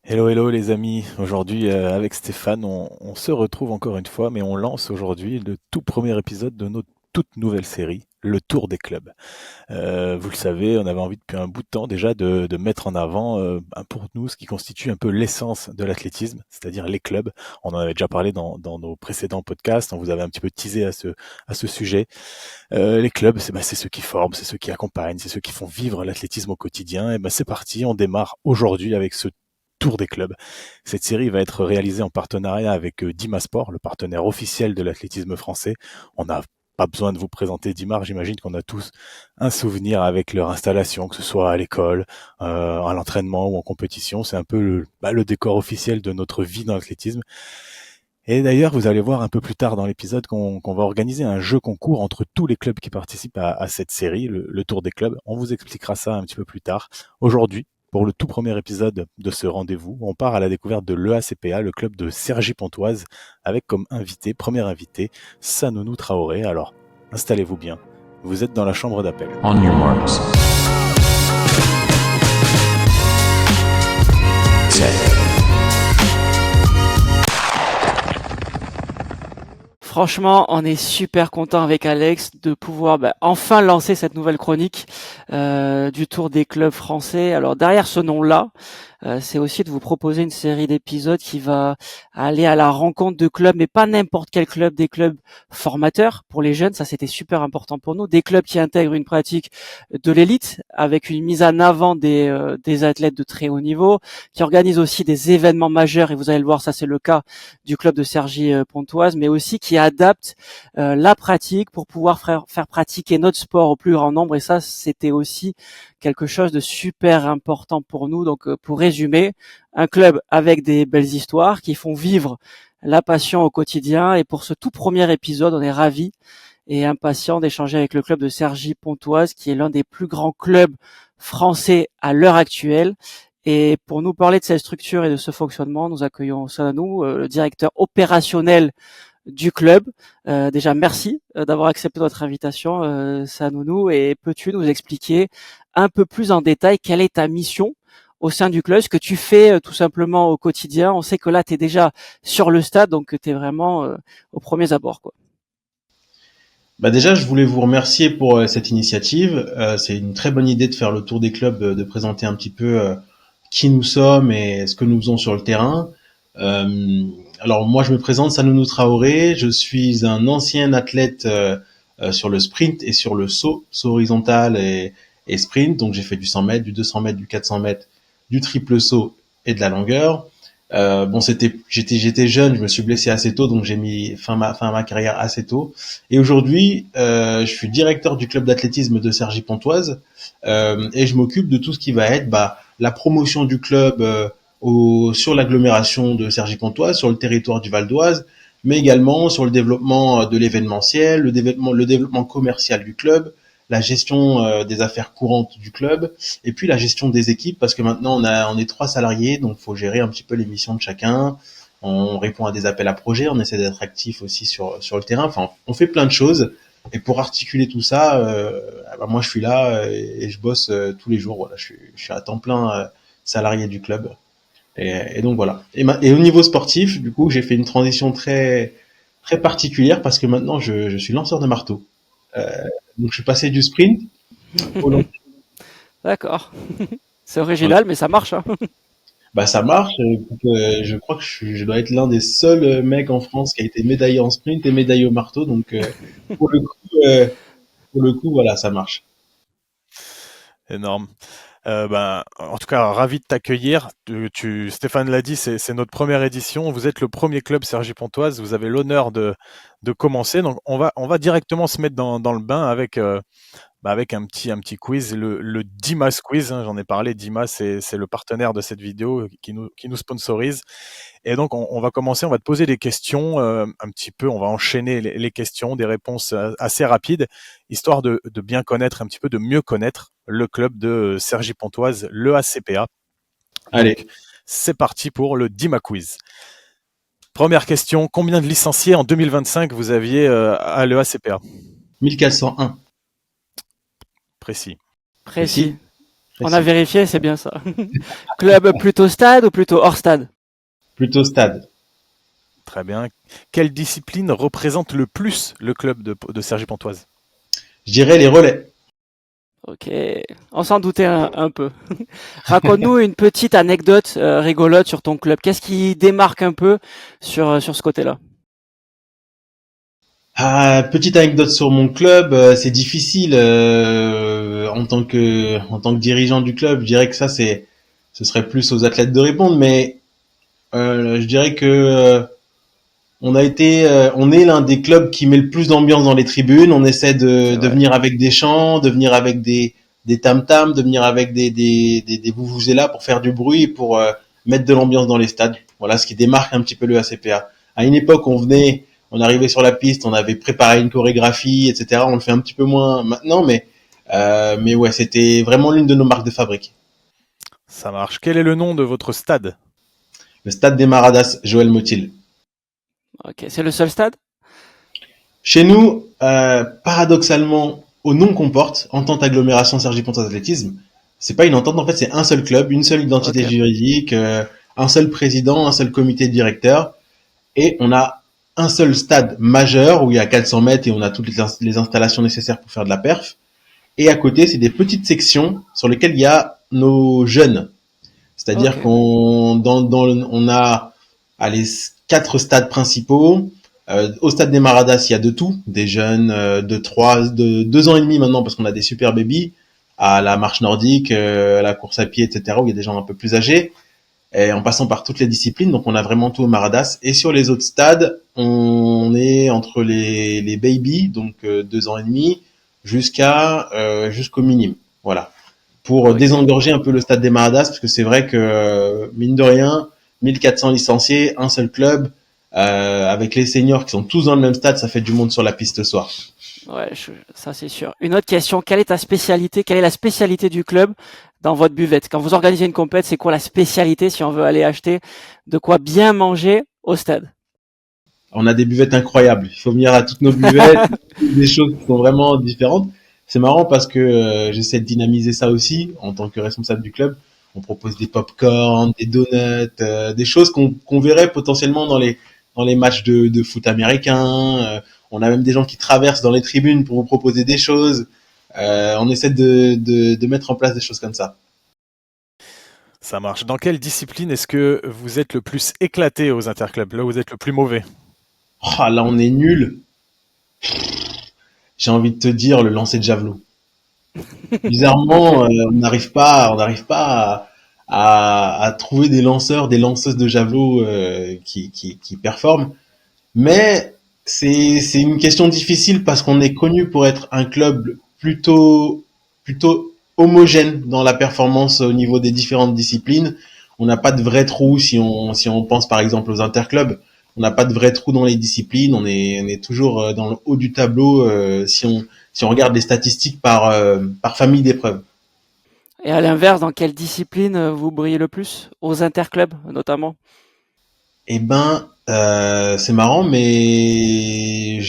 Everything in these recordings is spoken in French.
Hello, hello les amis. Aujourd'hui, avec Stéphane, on se retrouve encore une fois, mais on lance aujourd'hui le tout premier épisode de notre toute nouvelle série, le Tour des clubs. Vous le savez, on avait envie depuis un bout de temps déjà de mettre en avant pour nous ce qui constitue un peu l'essence de l'athlétisme, c'est-à-dire les clubs. On en avait déjà parlé dans nos précédents podcasts, on vous avait un petit peu teasé à ce sujet. Les clubs, c'est ceux qui forment, c'est ceux qui accompagnent, c'est ceux qui font vivre l'athlétisme au quotidien. Et ben c'est parti, on démarre aujourd'hui avec ce Tour des clubs. Cette série va être réalisée en partenariat avec Dima Sport, le partenaire officiel de l'athlétisme français. On n'a pas besoin de vous présenter Dimar, j'imagine qu'on a tous un souvenir avec leur installation, que ce soit à l'école, à l'entraînement ou en compétition. C'est un peu le décor officiel de notre vie dans l'athlétisme. Et d'ailleurs, vous allez voir un peu plus tard dans l'épisode qu'on va organiser un jeu concours entre tous les clubs qui participent à cette série, le Tour des clubs. On vous expliquera ça un petit peu plus tard. Aujourd'hui, pour le tout premier épisode de ce rendez-vous, on part à la découverte de l'EACPA, le club de Cergy-Pontoise, avec comme premier invité, Sanounou Traoré. Alors, installez-vous bien. Vous êtes dans la chambre d'appel. On your marks. Set. Franchement, on est super content avec Alex de pouvoir enfin lancer cette nouvelle chronique du Tour des clubs français. Alors derrière ce nom-là, c'est aussi de vous proposer une série d'épisodes qui va aller à la rencontre de clubs, mais pas n'importe quel club, des clubs formateurs pour les jeunes. Ça, c'était super important pour nous. Des clubs qui intègrent une pratique de l'élite avec une mise en avant des athlètes de très haut niveau, qui organisent aussi des événements majeurs. Et vous allez le voir, ça c'est le cas du club de Cergy-Pontoise, mais aussi qui adapte la pratique pour pouvoir faire pratiquer notre sport au plus grand nombre. Et ça, c'était aussi quelque chose de super important pour nous. Donc, pour résumer, un club avec des belles histoires qui font vivre la passion au quotidien. Et pour ce tout premier épisode, on est ravis et impatients d'échanger avec le club de Cergy-Pontoise, qui est l'un des plus grands clubs français à l'heure actuelle. Et pour nous parler de cette structure et de ce fonctionnement, nous accueillons Sanounou, le directeur opérationnel du club. Déjà, merci d'avoir accepté notre invitation, Sanounou. Et peux-tu nous expliquer un peu plus en détail quelle est ta mission au sein du club, ce que tu fais tout simplement au quotidien? On sait que là, tu es déjà sur le stade, donc tu es vraiment aux premiers abords, quoi. Bah déjà, je voulais vous remercier pour cette initiative. C'est une très bonne idée de faire le tour des clubs, de présenter un petit peu qui nous sommes et ce que nous faisons sur le terrain. Alors moi, je me présente Sanounou Traoré. Je suis un ancien athlète sur le sprint et sur le saut horizontal et sprint. Donc j'ai fait du 100 mètres, du 200 mètres, du 400 mètres, du triple saut et de la longueur. Bon, j'étais jeune, je me suis blessé assez tôt, donc j'ai mis fin à ma carrière assez tôt. Et aujourd'hui, je suis directeur du club d'athlétisme de Cergy-Pontoise et je m'occupe de tout ce qui va être la promotion du club sur l'agglomération de Cergy-Pontoise, sur le territoire du Val d'Oise, mais également sur le développement de l'événementiel, le développement commercial du club, la gestion des affaires courantes du club, et puis la gestion des équipes, parce que maintenant on est 3 salariés, donc faut gérer un petit peu les missions de chacun. On répond à des appels à projets, on essaie d'être actif aussi sur le terrain. Enfin, on fait plein de choses. Et pour articuler tout ça, moi je suis là et je bosse tous les jours. Voilà, je suis à temps plein salarié du club. Et donc voilà. Et au niveau sportif, du coup, j'ai fait une transition très très particulière parce que maintenant je suis lanceur de marteau. Euh, donc je suis passé du sprint au lancer. D'accord. C'est Voilà. original, mais ça marche, hein. Bah ça marche. Je crois que je dois être l'un des seuls mecs en France qui a été médaillé en sprint et médaillé au marteau. Donc pour le coup, euh, pour le coup, voilà, ça marche. Énorme. En tout cas, ravi de t'accueillir. Stéphane l'a dit, c'est notre première édition. Vous êtes le premier club Cergy-Pontoise. Vous avez l'honneur de commencer. Donc, on va directement se mettre dans le bain avec un petit quiz, le Dimas Quiz, hein, j'en ai parlé. Dimas, c'est le partenaire de cette vidéo qui nous sponsorise. Et donc, on va commencer, on va te poser des questions un petit peu, on va enchaîner les questions, des réponses assez rapides, histoire de bien connaître, un petit peu de mieux connaître le club de Cergy-Pontoise, le ACPA. Allez, Donc, c'est parti pour le Dima Quiz. Première question, combien de licenciés en 2025 vous aviez à l'EACPA? 1401. Précis. Précis. On a précis. vérifié, c'est bien ça. Club plutôt stade ou plutôt hors stade? Plutôt stade. Très bien. Quelle discipline représente le plus le club de Cergy-Pontoise? Je dirais les relais. Ok, on s'en doutait un peu. Raconte-nous une petite anecdote rigolote sur ton club. Qu'est-ce qui démarque un peu sur ce côté-là? Ah, petite anecdote sur mon club, c'est difficile en tant que dirigeant du club. Je dirais que ce serait plus aux athlètes de répondre, mais je dirais que on est l'un des clubs qui met le plus d'ambiance dans les tribunes. On essaie C'est de vrai. venir avec des chants, de venir avec des tam-tams, de venir avec des vuvuzelas pour faire du bruit et pour mettre de l'ambiance dans les stades. Voilà ce qui démarque un petit peu le ACPA. À une époque, on arrivait sur la piste, on avait préparé une chorégraphie, etc. On le fait un petit peu moins maintenant, mais ouais, c'était vraiment l'une de nos marques de fabrique. Ça marche. Quel est le nom de votre stade? Le stade des Maradas, Joël Motil. Ok, c'est le seul stade? Chez nous, paradoxalement, au nom qu'on porte, Entente Agglomération Cergy-Pontoise Athlétisme, c'est pas une entente, en fait, c'est un seul club, une seule identité Ok, juridique, un seul président, un seul comité de directeur, et on a un seul stade majeur où il y a 400 mètres et on a toutes les installations nécessaires pour faire de la perf. Et à côté, c'est des petites sections sur lesquelles il y a nos jeunes. C'est-à-dire ok, on a les 4 stades principaux. Au stade des Maradas, il y a de tout, des jeunes de 2 ans et demi maintenant parce qu'on a des super babies, à la marche nordique, à la course à pied, etc. où il y a des gens un peu plus âgés, et en passant par toutes les disciplines. Donc on a vraiment tout au Maradas. Et sur les autres stades, on est entre les babies, donc 2 ans et demi, jusqu'au minime. Voilà, pour ok. désengorger un peu le stade des Maradas, parce que c'est vrai que, mine de rien, 1400 licenciés, un seul club, avec les seniors qui sont tous dans le même stade, ça fait du monde sur la piste ce soir. Ouais, ça c'est sûr. Une autre question, quelle est ta spécialité? Quelle est la spécialité du club dans votre buvette? Quand vous organisez une compète, c'est quoi la spécialité si on veut aller acheter de quoi bien manger au stade? On a des buvettes incroyables. Il faut venir à toutes nos buvettes, des choses qui sont vraiment différentes. C'est marrant parce que j'essaie de dynamiser ça aussi en tant que responsable du club. On propose des pop-corn, des donuts, des choses qu'on verrait potentiellement dans les matchs de foot américains. On a même des gens qui traversent dans les tribunes pour vous proposer des choses. On essaie de mettre en place des choses comme ça. Ça marche. Dans quelle discipline est-ce que vous êtes le plus éclaté aux interclubs? Là où vous êtes le plus mauvais? Oh, là, on est nul. J'ai envie de te dire le lancer de javelot. Bizarrement, on n'arrive pas à trouver des lanceurs, des lanceuses de javelot qui performent. Mais c'est une question difficile parce qu'on est connu pour être un club plutôt homogène dans la performance au niveau des différentes disciplines. On n'a pas de vrai trou si on pense par exemple aux interclubs. On n'a pas de vrai trou dans les disciplines. On est toujours dans le haut du tableau si on regarde les statistiques par famille d'épreuves. Et à l'inverse, dans quelle discipline vous brillez le plus? Aux interclubs, notamment? Eh ben, c'est marrant, mais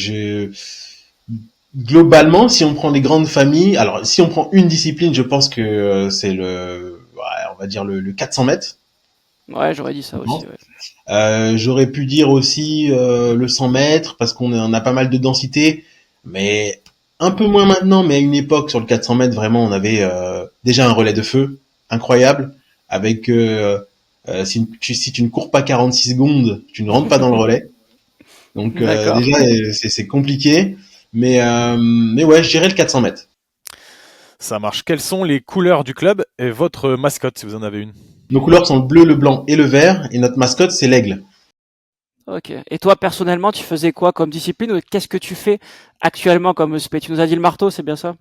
globalement, si on prend les grandes familles, alors si on prend une discipline, je pense que c'est on va dire le 400 mètres. Ouais, j'aurais dit ça Je aussi, pense. ouais. J'aurais pu dire aussi le 100 mètres parce qu'on a pas mal de densité, mais un peu moins maintenant. Mais à une époque, sur le 400 mètres, vraiment, on avait déjà un relais de feu incroyable avec si tu ne cours pas 46 secondes, tu ne rentres pas dans le relais. Donc D'accord. déjà, c'est compliqué. Mais ouais, je dirais le 400 mètres. Ça marche. Quelles sont les couleurs du club et votre mascotte, si vous en avez une? Nos couleurs sont le bleu, le blanc et le vert. Et notre mascotte, c'est l'aigle. Ok. Et toi, personnellement, tu faisais quoi comme discipline ou qu'est-ce que tu fais actuellement comme spé? Tu nous as dit le marteau, c'est bien ça?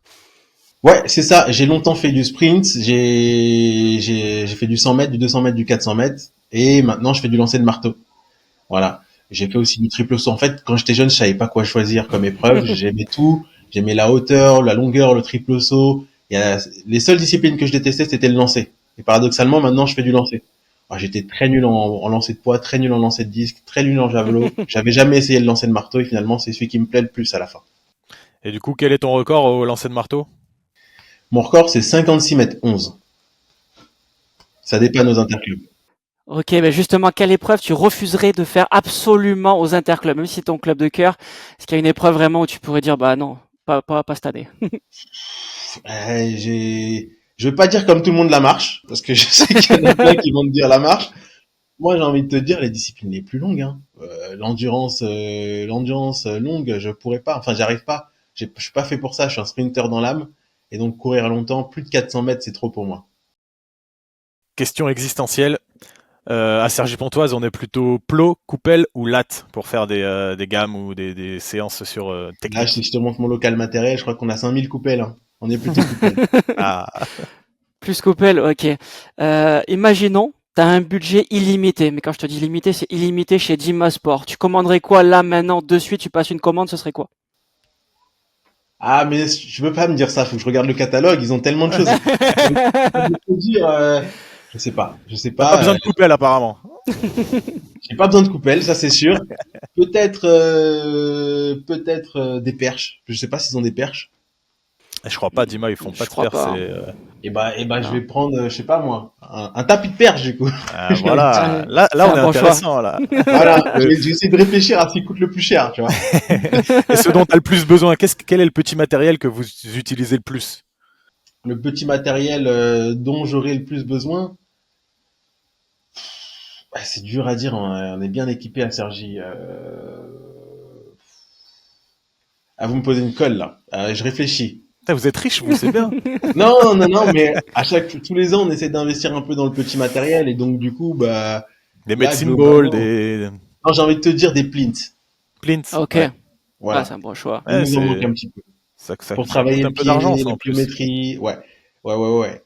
Ouais, c'est ça. J'ai longtemps fait du sprint. J'ai fait du 100 mètres, du 200 mètres, du 400 mètres. Et maintenant, je fais du lancer de marteau. Voilà. J'ai fait aussi du triple saut. En fait, quand j'étais jeune, je savais pas quoi choisir comme épreuve. J'aimais tout. J'aimais la hauteur, la longueur, le triple saut. Les seules disciplines que je détestais, c'était le lancer. Et paradoxalement, maintenant, je fais du lancer. Alors, j'étais très nul en lancer de poids, très nul en lancer de disque, très nul en javelot. J'avais jamais essayé le lancer de marteau et finalement, c'est celui qui me plaît le plus à la fin. Et du coup, quel est ton record au lancer de marteau? Mon record, c'est 56 mètres 11. Ça dépanne aux interclubs. Ok, mais justement, quelle épreuve tu refuserais de faire absolument aux interclubs, même si c'est ton club de cœur? Est-ce qu'il y a une épreuve vraiment où tu pourrais dire, bah non, pas cette année? Je veux pas dire comme tout le monde la marche, parce que je sais qu'il y en a plein qui vont me dire la marche. Moi, j'ai envie de te dire les disciplines les plus longues. Hein. L'endurance longue, je pourrais pas. Enfin, j'arrive pas. Je suis pas fait pour ça. Je suis un sprinter dans l'âme, et donc courir longtemps, plus de 400 mètres, c'est trop pour moi. Question existentielle. À Cergy-Pontoise, on est plutôt plot, coupelle ou latte pour faire des gammes ou des séances sur Là, si technique. je te montre mon local matériel, je crois qu'on a 5000 coupelles. Hein. On est plutôt coupelles. Ah, Plus qu'Opel, ok. Imaginons, tu as un budget illimité, mais quand je te dis limité, c'est illimité chez Dima Sport. Tu commanderais quoi là, maintenant, de suite, tu passes une commande, ce serait quoi? Ah, mais je veux pas me dire ça. Faut que je regarde le catalogue. Ils ont tellement de choses. Je peux te dire, je sais pas. Je sais t'as pas besoin pas. de coupelle apparemment. J'ai pas besoin de coupelle, ça c'est sûr. Peut-être des perches. Je sais pas s'ils ont des perches. Je crois pas, Dima, ils font pas Je de crois fer, pas, c'est hein. Je Non. vais prendre, je sais pas moi, un tapis de perche du coup. J'ai envie de dire. voilà. Ouais, Là, c'est on un est bon choix. intéressant là. Voilà, j'ai essayé de réfléchir à ce qui coûte le plus cher, tu vois. Et ce dont tu as le plus besoin, quel est le petit matériel que vous utilisez le plus? Le petit matériel dont j'aurai le plus besoin, bah, c'est dur à dire. On est bien équipé à Cergy. Ah, vous me posez une colle là. Je réfléchis. Putain, vous êtes riche, vous, c'est bien. Non, non, non, mais tous les ans, on essaie d'investir un peu dans le petit matériel et donc du coup, bah Des là medicine balls, globalement, des non, j'ai envie de te dire des plints. plinths. Ok. Ouais, Ah, c'est Voilà, un bon choix. il ouais nous en manque un petit peu pour ça coûte travailler un le peu d'argent, pied, ça la en plus. pliométrie. Ouais, ouais, ouais, ouais.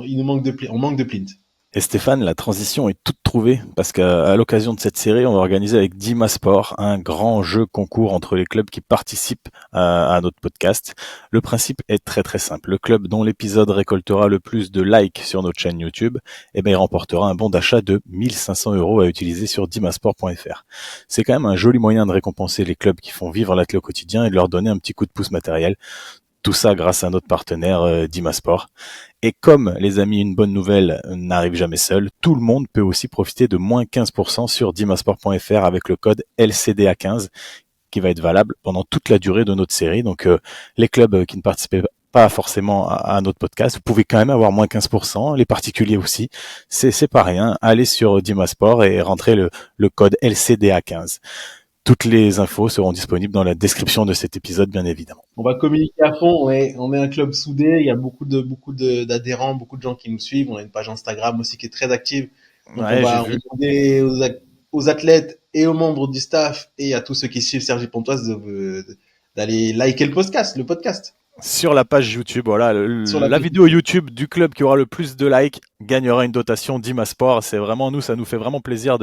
Il nous manque on manque de plints. Et Stéphane, la transition est toute trouvée parce qu'à l'occasion de cette série, on va organiser avec Dima Sport un grand jeu concours entre les clubs qui participent à notre podcast. Le principe est très très simple. Le club dont l'épisode récoltera le plus de likes sur notre chaîne YouTube, eh ben, il remportera un bon d'achat de 1500 € à utiliser sur dimasport.fr. C'est quand même un joli moyen de récompenser les clubs qui font vivre l'athlète au quotidien et de leur donner un petit coup de pouce matériel. Tout ça grâce à notre partenaire Dimasport. Et comme, les amis, une bonne nouvelle n'arrive jamais seule, tout le monde peut aussi profiter de moins 15% sur dimasport.fr avec le code LCDA15 qui va être valable pendant toute la durée de notre série. Donc les clubs qui ne participaient pas forcément à notre podcast, vous pouvez quand même avoir moins 15%, les particuliers aussi. C'est pas rien. Allez sur Dimasport et rentrez le code LCDA15. Toutes les infos seront disponibles dans la description de cet épisode, bien évidemment. On va communiquer à fond. On est un club soudé. Il y a d'adhérents, beaucoup de gens qui nous suivent. On a une page Instagram aussi qui est très active. Donc Ouais, j'ai on va vu. demander aux athlètes et aux membres du staff et à tous ceux qui suivent Sergi Pontoise d'aller liker le podcast Sur la page YouTube, voilà, sur la la page vidéo YouTube. YouTube du club qui aura le plus de likes gagnera une dotation d'Imasport. C'est vraiment nous, ça nous fait vraiment plaisir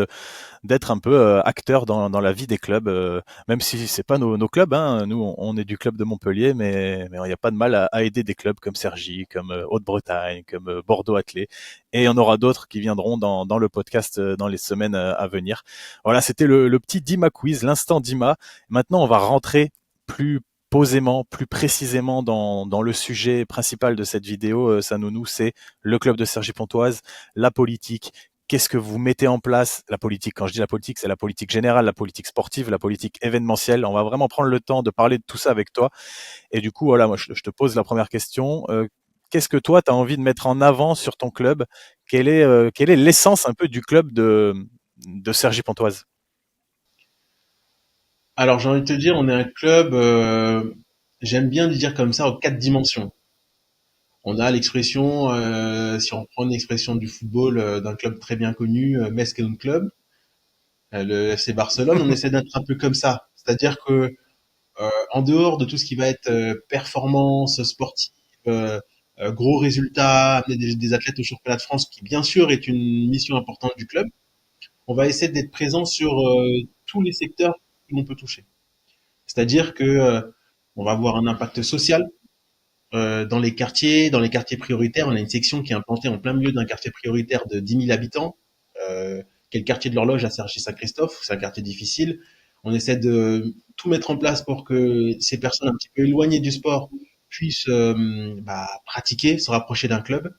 d'être un peu acteur dans la vie des clubs, même si c'est pas nos clubs. Hein. Nous, on est du club de Montpellier, mais il n'y a pas de mal à aider des clubs comme Cergy, comme Haute-Bretagne, comme Bordeaux Athlé. Et il y en aura d'autres qui viendront dans le podcast dans les semaines à venir. Voilà, c'était le petit Dima quiz, l'instant Dima. Maintenant, on va rentrer plus posément, plus précisément dans le sujet principal de cette vidéo, Sanonou, c'est le club de Cergy-Pontoise, la politique. Qu'est-ce que vous mettez en place? La politique, quand je dis la politique, c'est la politique générale, la politique sportive, la politique événementielle. On va vraiment prendre le temps de parler de tout ça avec toi. Et du coup, voilà, moi, je te pose la première question. Qu'est-ce que toi, tu as envie de mettre en avant sur ton club? Quelle est l'essence un peu du club de Cergy-Pontoise? Alors j'ai envie de te dire, on est un club. J'aime bien le dire comme ça aux 4 dimensions. On a l'expression, si on prend une expression du football d'un club très bien connu, Mesquerun Club, le FC Barcelone, on essaie d'être un peu comme ça. C'est-à-dire que en dehors de tout ce qui va être performance sportive, gros résultats, amener des athlètes au championnat de France, qui bien sûr est une mission importante du club, on va essayer d'être présent sur tous les secteurs que l'on peut toucher. C'est-à-dire que on va avoir un impact social dans les quartiers prioritaires. On a une section qui est implantée en plein milieu d'un quartier prioritaire de 10 000 habitants, qui est le quartier de l'Horloge à Cergy-Saint-Christophe. C'est un quartier difficile. On essaie de tout mettre en place pour que ces personnes un petit peu éloignées du sport puissent pratiquer, se rapprocher d'un club.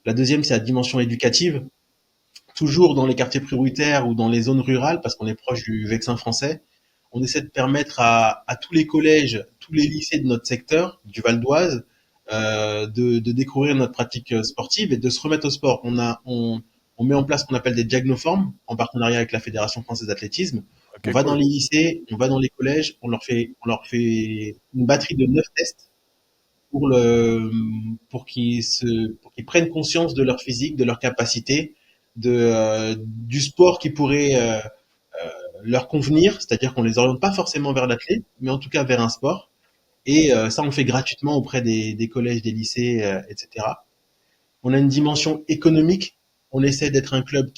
La deuxième, c'est la dimension éducative, toujours dans les quartiers prioritaires ou dans les zones rurales, parce qu'on est proche du Vexin français. On essaie de permettre à tous les collèges, tous les lycées de notre secteur, du Val d'Oise, de découvrir notre pratique sportive et de se remettre au sport. On met en place ce qu'on appelle des diagnoformes en partenariat avec la Fédération française d'athlétisme. On Ok, va dans cool. les lycées, on va dans les collèges, on leur fait une batterie de 9 tests pour le, pour qu'ils prennent conscience de leur physique, de leur capacité, du sport qui pourrait leur convenir, c'est-à-dire qu'on les oriente pas forcément vers l'athlète, mais en tout cas vers un sport. Et ça, on le fait gratuitement auprès des collèges, des lycées, etc. On a une dimension économique. On essaie d'être un club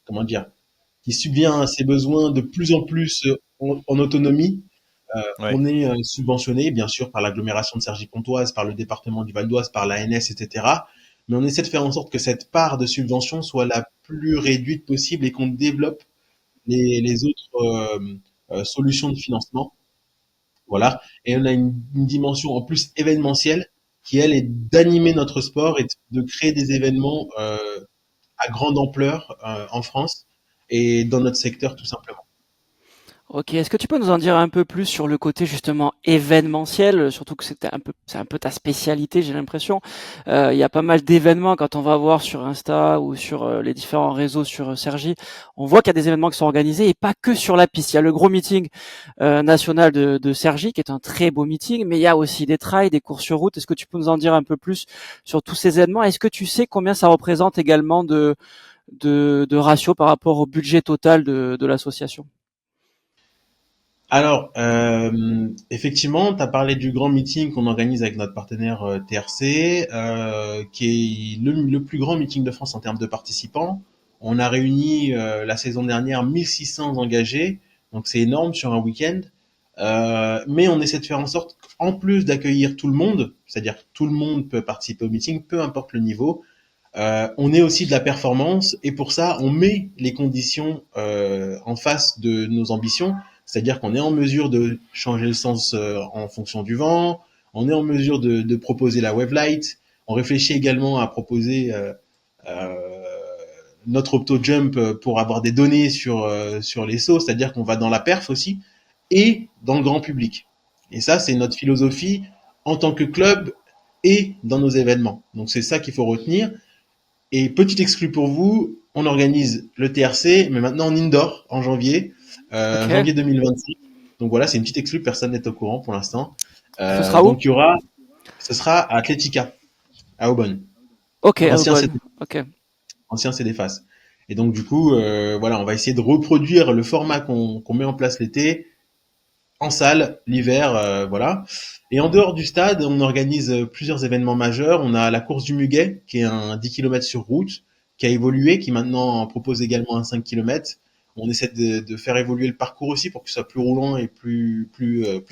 comment dire, qui subvient à ses besoins de plus en plus en autonomie. Ouais. On est subventionné, bien sûr, par l'agglomération de Cergy-Pontoise, par le département du Val d'Oise, par l'ANS, etc. Mais on essaie de faire en sorte que cette part de subvention soit la plus réduite possible et qu'on développe les autres solutions de financement. Voilà. Et on a une dimension en plus événementielle qui, elle, est d'animer notre sport et de créer des événements à grande ampleur en France et dans notre secteur tout simplement. Ok, est-ce que tu peux nous en dire un peu plus sur le côté justement événementiel, surtout que c'est un peu ta spécialité, j'ai l'impression. Il y a pas mal d'événements quand on va voir sur Insta ou sur les différents réseaux sur Cergy. On voit qu'il y a des événements qui sont organisés et pas que sur la piste. Il y a le gros meeting national de Cergy qui est un très beau meeting, mais il y a aussi des trails, des courses sur route. Est-ce que tu peux nous en dire un peu plus sur tous ces événements? Est-ce que tu sais combien ça représente également de ratio par rapport au budget total de l'association? Alors, effectivement, tu as parlé du grand meeting qu'on organise avec notre partenaire TRC, qui est le plus grand meeting de France en termes de participants. On a réuni la saison dernière 1600 engagés, donc c'est énorme sur un week-end. Mais on essaie de faire en sorte qu'en plus d'accueillir tout le monde, c'est-à-dire que tout le monde peut participer au meeting, peu importe le niveau, on est aussi de la performance et pour ça, on met les conditions en face de nos ambitions, c'est-à-dire qu'on est en mesure de changer le sens en fonction du vent, on est en mesure de proposer la wave light, on réfléchit également à proposer euh, notre opto jump pour avoir des données sur les sauts, c'est-à-dire qu'on va dans la perf aussi et dans le grand public. Et ça, c'est notre philosophie en tant que club et dans nos événements. Donc c'est ça qu'il faut retenir. Et petit exclu pour vous, on organise le TRC, mais maintenant en indoor, en janvier, Ok. janvier 2026. Donc voilà, c'est une petite exclu, personne n'est au courant pour l'instant. Ce sera où? Donc ce sera à Atletica, à Aubonne, Ok, à ancien Aubonne. CD, Ok. ancien CDFAS. Et donc du coup, voilà, on va essayer de reproduire le format qu'on met en place l'été en salle l'hiver, voilà. Et en dehors du stade, on organise plusieurs événements majeurs. On a la course du Muguet, qui est un 10 km sur route, qui a évolué, qui maintenant propose également un 5 km. On essaie de faire évoluer le parcours aussi pour que ce soit plus roulant et plus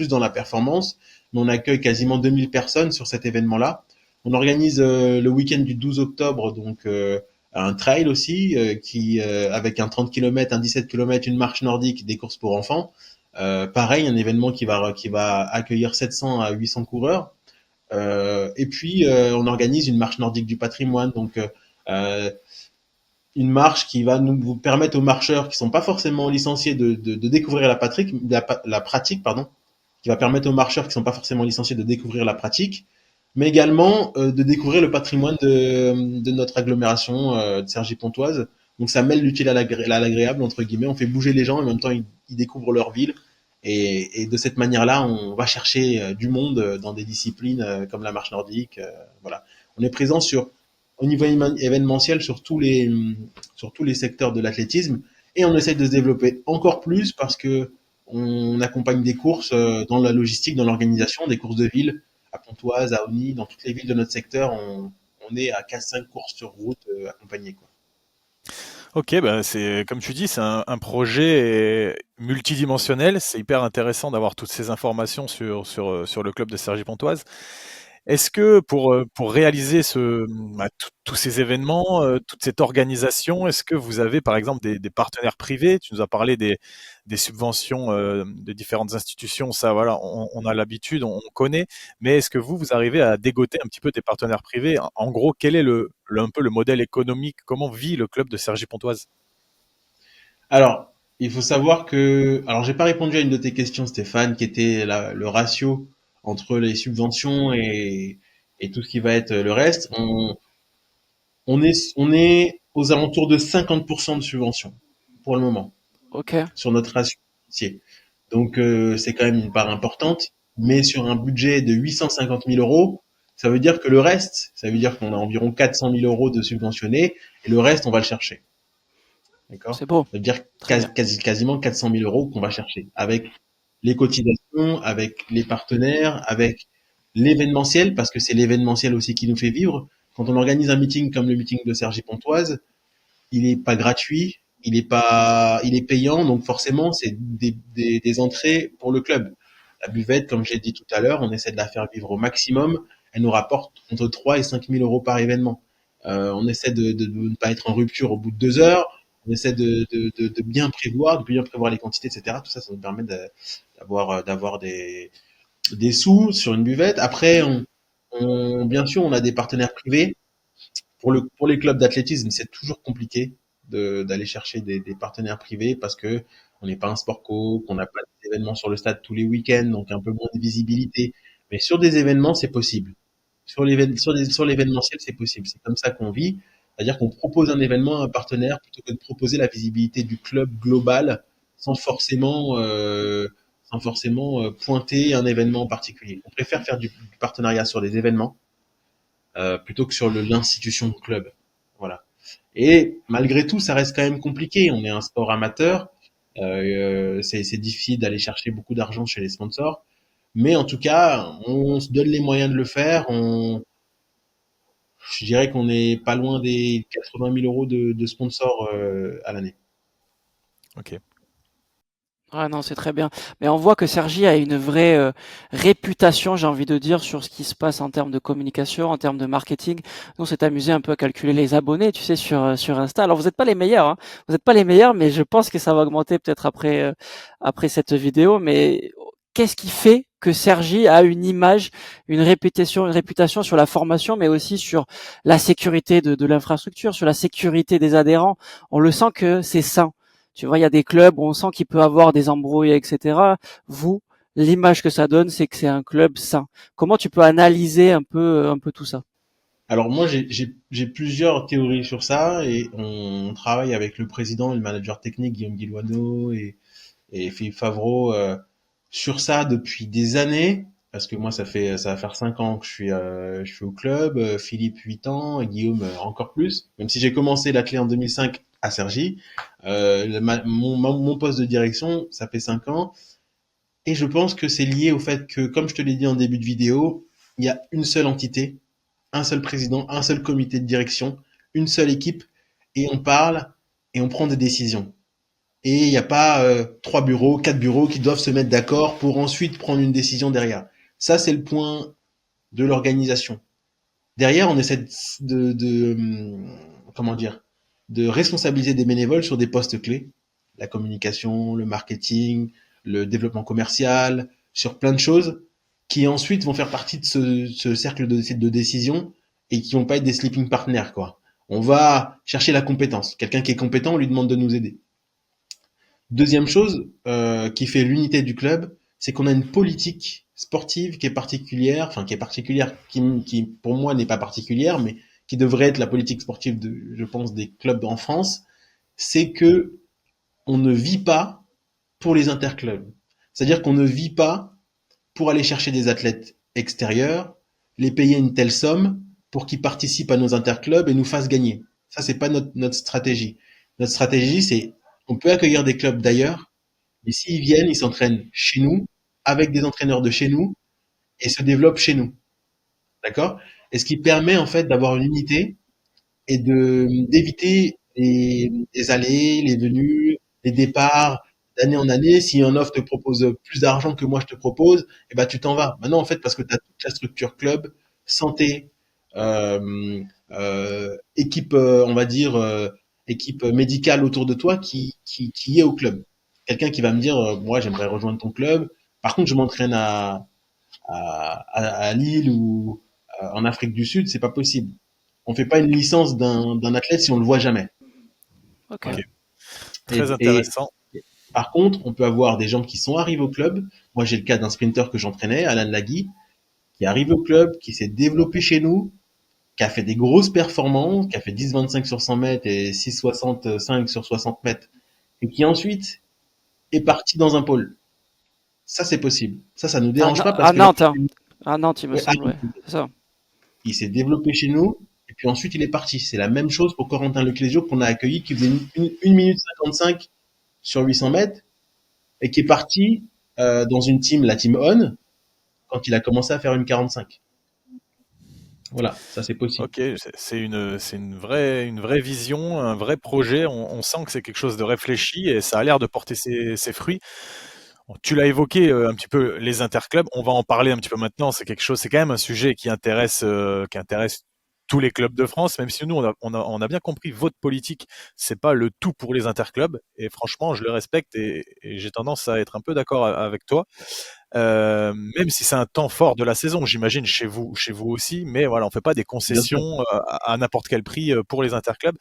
dans la performance. Mais on accueille quasiment 2000 personnes sur cet événement-là. On organise le week-end du 12 octobre, donc un trail aussi, avec un 30 km, un 17 km, une marche nordique, des courses pour enfants. Pareil, un événement qui va accueillir 700 à 800 coureurs. Et puis, on organise une marche nordique du patrimoine, donc une marche qui va nous permettre aux marcheurs qui sont pas forcément licenciés de découvrir la pratique, pardon, qui va permettre aux marcheurs qui sont pas forcément licenciés de découvrir la pratique, mais également de découvrir le patrimoine de notre agglomération de Cergy-Pontoise. Donc ça mêle l'utile à l'agréable, entre guillemets. On fait bouger les gens et en même temps ils découvrent leur ville. Et de cette manière-là, on va chercher du monde dans des disciplines comme la marche nordique. Voilà. On est présent au niveau événementiel sur tous les secteurs de l'athlétisme et on essaie de se développer encore plus parce que on accompagne des courses dans la logistique, dans l'organisation, des courses de ville à Pontoise, à Osny, dans toutes les villes de notre secteur, on est à 4-5 courses sur route accompagnées, quoi. Ok, bah c'est comme tu dis, c'est un projet multidimensionnel. C'est hyper intéressant d'avoir toutes ces informations sur le club de Cergy-Pontoise. Est-ce que pour réaliser tous ces événements, toute cette organisation, est-ce que vous avez par exemple des partenaires privés? Tu nous as parlé des subventions de différentes institutions, ça voilà, on a l'habitude, on connaît, mais est-ce que vous arrivez à dégoter un petit peu des partenaires privés? En gros, quel est un peu le modèle économique? Comment vit le club de Cergy-Pontoise? Alors, il faut savoir que, alors j'ai pas répondu à une de tes questions, Stéphane, qui était le ratio entre les subventions et tout ce qui va être le reste. On est aux alentours de 50% de subventions pour le moment Ok, sur notre ratio financier. Donc c'est quand même une part importante, mais sur un budget de 850 000 euros, ça veut dire que le reste, ça veut dire qu'on a environ 400 000 euros de subventionnés et le reste on va le chercher. D'accord? c'est beau, Ça veut dire très bien. quasiment 400 000 euros qu'on va chercher avec les cotisations, avec les partenaires, avec l'événementiel, parce que c'est l'événementiel aussi qui nous fait vivre. Quand on organise un meeting comme le meeting de Sergi Pontoise, il est pas gratuit, il est payant, donc forcément c'est des entrées pour le club. La buvette, comme j'ai dit tout à l'heure, on essaie de la faire vivre au maximum. Elle nous rapporte entre 3 et 5 000 euros par événement. On essaie de ne pas être en rupture au bout de 2 heures. On essaie de bien prévoir, de bien prévoir les quantités, etc. Tout ça, ça nous permet d'avoir des sous sur une buvette. Après, bien sûr, on a des partenaires privés pour les clubs d'athlétisme, c'est toujours compliqué d'aller chercher des partenaires privés parce que on n'est pas un sport co, qu'on n'a pas d'événements sur le stade tous les week-ends, donc un peu moins de visibilité. Mais sur des événements, c'est possible. Sur l'événementiel, c'est possible. C'est comme ça qu'on vit. C'est-à-dire qu'on propose un événement à un partenaire plutôt que de proposer la visibilité du club global sans forcément, pointer un événement en particulier. On préfère faire du partenariat sur des événements plutôt que sur l'institution club. Voilà. Et malgré tout, ça reste quand même compliqué. On est un sport amateur. C'est difficile d'aller chercher beaucoup d'argent chez les sponsors. Mais en tout cas, on se donne les moyens de le faire. Je dirais qu'on est pas loin des 80 000 euros de sponsors à l'année. Ok. Ah non, c'est très bien. Mais on voit que Sergi a une vraie réputation, j'ai envie de dire, sur ce qui se passe en termes de communication, en termes de marketing. Nous, on s'est amusé un peu à calculer les abonnés, tu sais, sur Insta. Alors, vous n'êtes pas les meilleurs, hein. Vous n'êtes pas les meilleurs, mais je pense que ça va augmenter peut-être après cette vidéo. Mais qu'est-ce qui fait que Sergi a une image, une réputation sur la formation, mais aussi sur la sécurité de l'infrastructure, sur la sécurité des adhérents? On le sent que c'est sain. Tu vois, il y a des clubs où on sent qu'il peut avoir des embrouilles, etc. Vous, l'image que ça donne, c'est que c'est un club sain. Comment tu peux analyser un peu tout ça? Alors moi, j'ai plusieurs théories sur ça et on travaille avec le président et le manager technique Guillaume Guillouanneau et Philippe Favreau sur ça depuis des années, parce que moi ça va faire 5 ans que je suis au club, Philippe 8 ans, et Guillaume encore plus. Même si j'ai commencé l'athlé en 2005 à Cergy, mon poste de direction ça fait 5 ans, et je pense que c'est lié au fait que, comme je te l'ai dit en début de vidéo, il y a une seule entité, un seul président, un seul comité de direction, une seule équipe, et on parle et on prend des décisions. Et il n'y a pas 3 bureaux, 4 bureaux qui doivent se mettre d'accord pour ensuite prendre une décision derrière. Ça, c'est le point de l'organisation. Derrière, on essaie comment dire, de responsabiliser des bénévoles sur des postes clés, la communication, le marketing, le développement commercial, sur plein de choses qui ensuite vont faire partie de ce cercle de décision et qui vont pas être des sleeping partners, quoi. On va chercher la compétence. Quelqu'un qui est compétent, on lui demande de nous aider. Deuxième chose qui fait l'unité du club, c'est qu'on a une politique sportive qui est particulière, enfin qui pour moi n'est pas particulière, mais qui devrait être la politique sportive je pense, des clubs en France, c'est que on ne vit pas pour les interclubs. C'est-à-dire qu'on ne vit pas pour aller chercher des athlètes extérieurs, les payer une telle somme pour qu'ils participent à nos interclubs et nous fassent gagner. Ça, c'est pas notre stratégie. Notre stratégie, c'est on peut accueillir des clubs d'ailleurs, mais s'ils viennent, ils s'entraînent chez nous, avec des entraîneurs de chez nous, et se développent chez nous. D'accord? Et ce qui permet en fait d'avoir une unité et d'éviter les allées, les venues, les départs d'année en année. Si un offre te propose plus d'argent que moi je te propose, eh ben tu t'en vas. Maintenant en fait parce que tu as toute la structure club, santé, euh, équipe, on va dire, équipe médicale autour de toi qui est au club. Quelqu'un qui va me dire, moi j'aimerais rejoindre ton club. Par contre, je m'entraîne à Lille ou en Afrique du Sud, c'est pas possible. On fait pas une licence d'un athlète si on le voit jamais. Ok. Ok, Voilà. très Et intéressant. par contre, on peut avoir des gens qui sont arrivés au club. Moi, j'ai le cas d'un sprinter que j'entraînais, Alan Lagui, qui arrive au club, qui s'est développé chez nous, qui a fait des grosses performances, qui a fait 10,25 sur 100 mètres et 6,65 sur 60 mètres, et qui ensuite est parti dans un pôle. Ça, c'est possible. Ça nous dérange pas parce À que là, Nantes, hein. À Nantes, il me ouais, semble, ouais. C'est ça. il s'est développé chez nous, et puis ensuite il est parti. C'est la même chose pour Corentin Leclésio qu'on a accueilli, qui faisait 1 minute 55 sur 800 mètres, et qui est parti dans une team, la team On, quand il a commencé à faire une 45. Voilà, ça c'est possible. Ok, c'est une vraie vision, un vrai projet. On sent que c'est quelque chose de réfléchi et ça a l'air de porter ses fruits. Bon, tu l'as évoqué un petit peu les interclubs. On va en parler un petit peu maintenant. C'est quelque chose, c'est quand même un sujet qui intéresse tous les clubs de France. Même si nous on a bien compris votre politique, c'est pas le tout pour les interclubs. Et franchement, je le respecte et j'ai tendance à être un peu d'accord avec toi. Même si c'est un temps fort de la saison, j'imagine chez vous aussi, mais voilà, on fait pas des Bien sûr. concessions à n'importe quel prix pour les interclubs.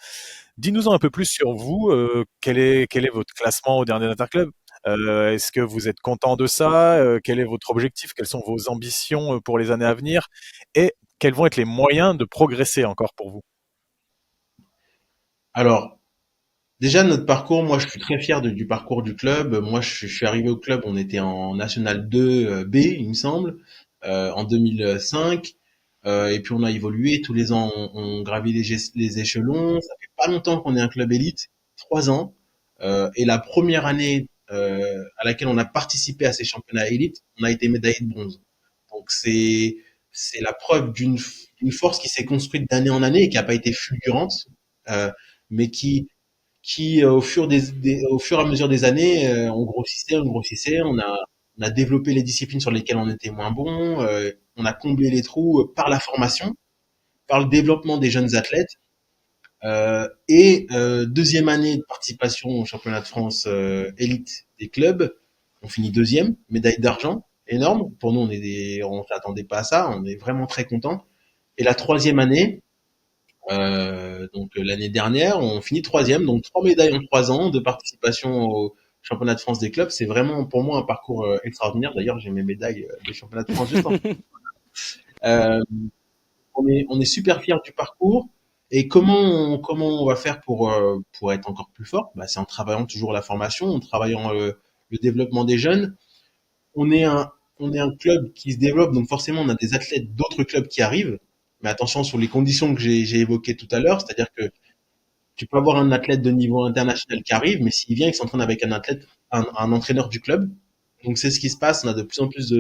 Dis-nous un peu plus sur vous. Quel est votre classement au dernier interclub? Est-ce que vous êtes content de ça? Quel est votre objectif? Quelles sont vos ambitions pour les années à venir? Et quels vont être les moyens de progresser encore pour vous? Alors, déjà, notre parcours, moi, je suis très fier du parcours du club. Moi, je suis arrivé au club, on était en National 2 B, il me semble, en 2005. Et puis, on a évolué. Tous les ans, on gravit les échelons. Ça fait pas longtemps qu'on est un club élite, 3 ans. Et la première année à laquelle on a participé à ces championnats élites, on a été médaillé de bronze. Donc, c'est la preuve d'une force qui s'est construite d'année en année et qui n'a pas été fulgurante, mais qui au fur et à mesure des années, on grossissait, on a développé les disciplines sur lesquelles on était moins bon, on a comblé les trous par la formation, par le développement des jeunes athlètes. Deuxième année de participation au championnat de France élite des clubs, on finit deuxième, médaille d'argent, énorme. Pour nous, on s'attendait pas à ça, on est vraiment très content. Et la troisième année, donc l'année dernière, on finit troisième, donc 3 médailles en 3 ans de participation au championnat de France des clubs. C'est vraiment pour moi un parcours extraordinaire. D'ailleurs, j'ai mes médailles des championnats de France juste en. Euh, on est super fiers du parcours. Et comment on va faire pour être encore plus fort? Bah, c'est en travaillant toujours la formation, en travaillant le développement des jeunes. On est un, on est un club qui se développe, donc forcément on a des athlètes d'autres clubs qui arrivent. Mais attention sur les conditions que j'ai évoquées tout à l'heure, c'est-à-dire que tu peux avoir un athlète de niveau international qui arrive, mais s'il vient, il s'entraîne avec un entraîneur du club. Donc c'est ce qui se passe. On a de plus en plus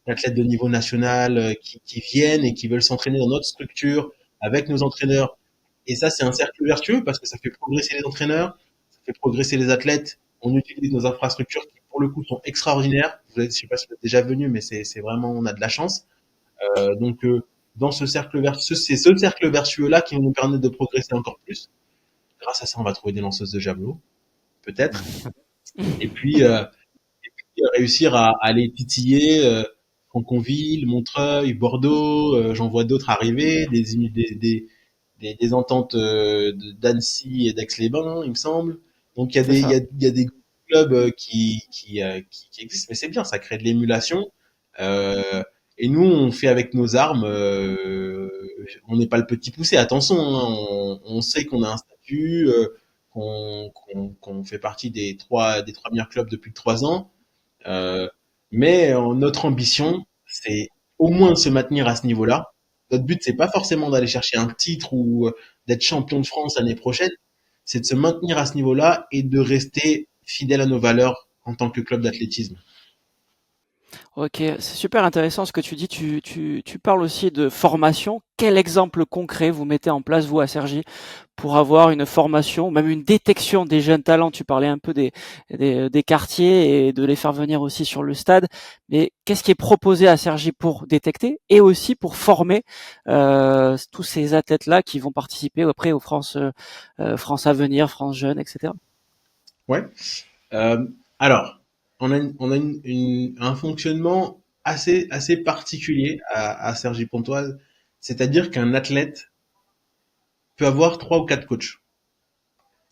d'athlètes de niveau national qui viennent et qui veulent s'entraîner dans notre structure avec nos entraîneurs. Et ça, c'est un cercle vertueux parce que ça fait progresser les entraîneurs, ça fait progresser les athlètes. On utilise nos infrastructures qui, pour le coup, sont extraordinaires. Je sais pas si vous êtes déjà venu, mais c'est vraiment, on a de la chance. Donc, dans ce cercle vertueux, c'est ce cercle vertueux-là qui va nous permettre de progresser encore plus. Grâce à ça, on va trouver des lanceuses de javelot, peut-être. Et puis, réussir à les titiller. Franconville, Montreuil, Bordeaux, j'en vois d'autres arriver, des ententes d'Annecy et d'Aix-les-Bains, il me semble. Donc C'est ça. il y a des clubs qui existent, mais c'est bien, ça crée de l'émulation. Et nous, on fait avec nos armes. On n'est pas le petit poussé. Attention, hein, on sait qu'on a un statut, qu'on fait partie des trois meilleurs clubs depuis 3 ans. Euh, mais notre ambition, c'est au moins de se maintenir à ce niveau-là. Notre but, c'est pas forcément d'aller chercher un titre ou d'être champion de France l'année prochaine. C'est de se maintenir à ce niveau-là et de rester fidèle à nos valeurs en tant que club d'athlétisme. Ok, c'est super intéressant ce que tu dis. Tu parles aussi de formation. Quel exemple concret vous mettez en place, vous, à Cergy, pour avoir une formation, même une détection des jeunes talents? Tu parlais un peu des quartiers et de les faire venir aussi sur le stade, mais qu'est-ce qui est proposé à Cergy pour détecter et aussi pour former tous ces athlètes-là qui vont participer après aux France Avenir, France Jeunes, etc. Ouais. Euh, alors, on a un fonctionnement assez particulier à Cergy-Pontoise, c'est-à-dire qu'un athlète peut avoir 3 ou 4 coachs.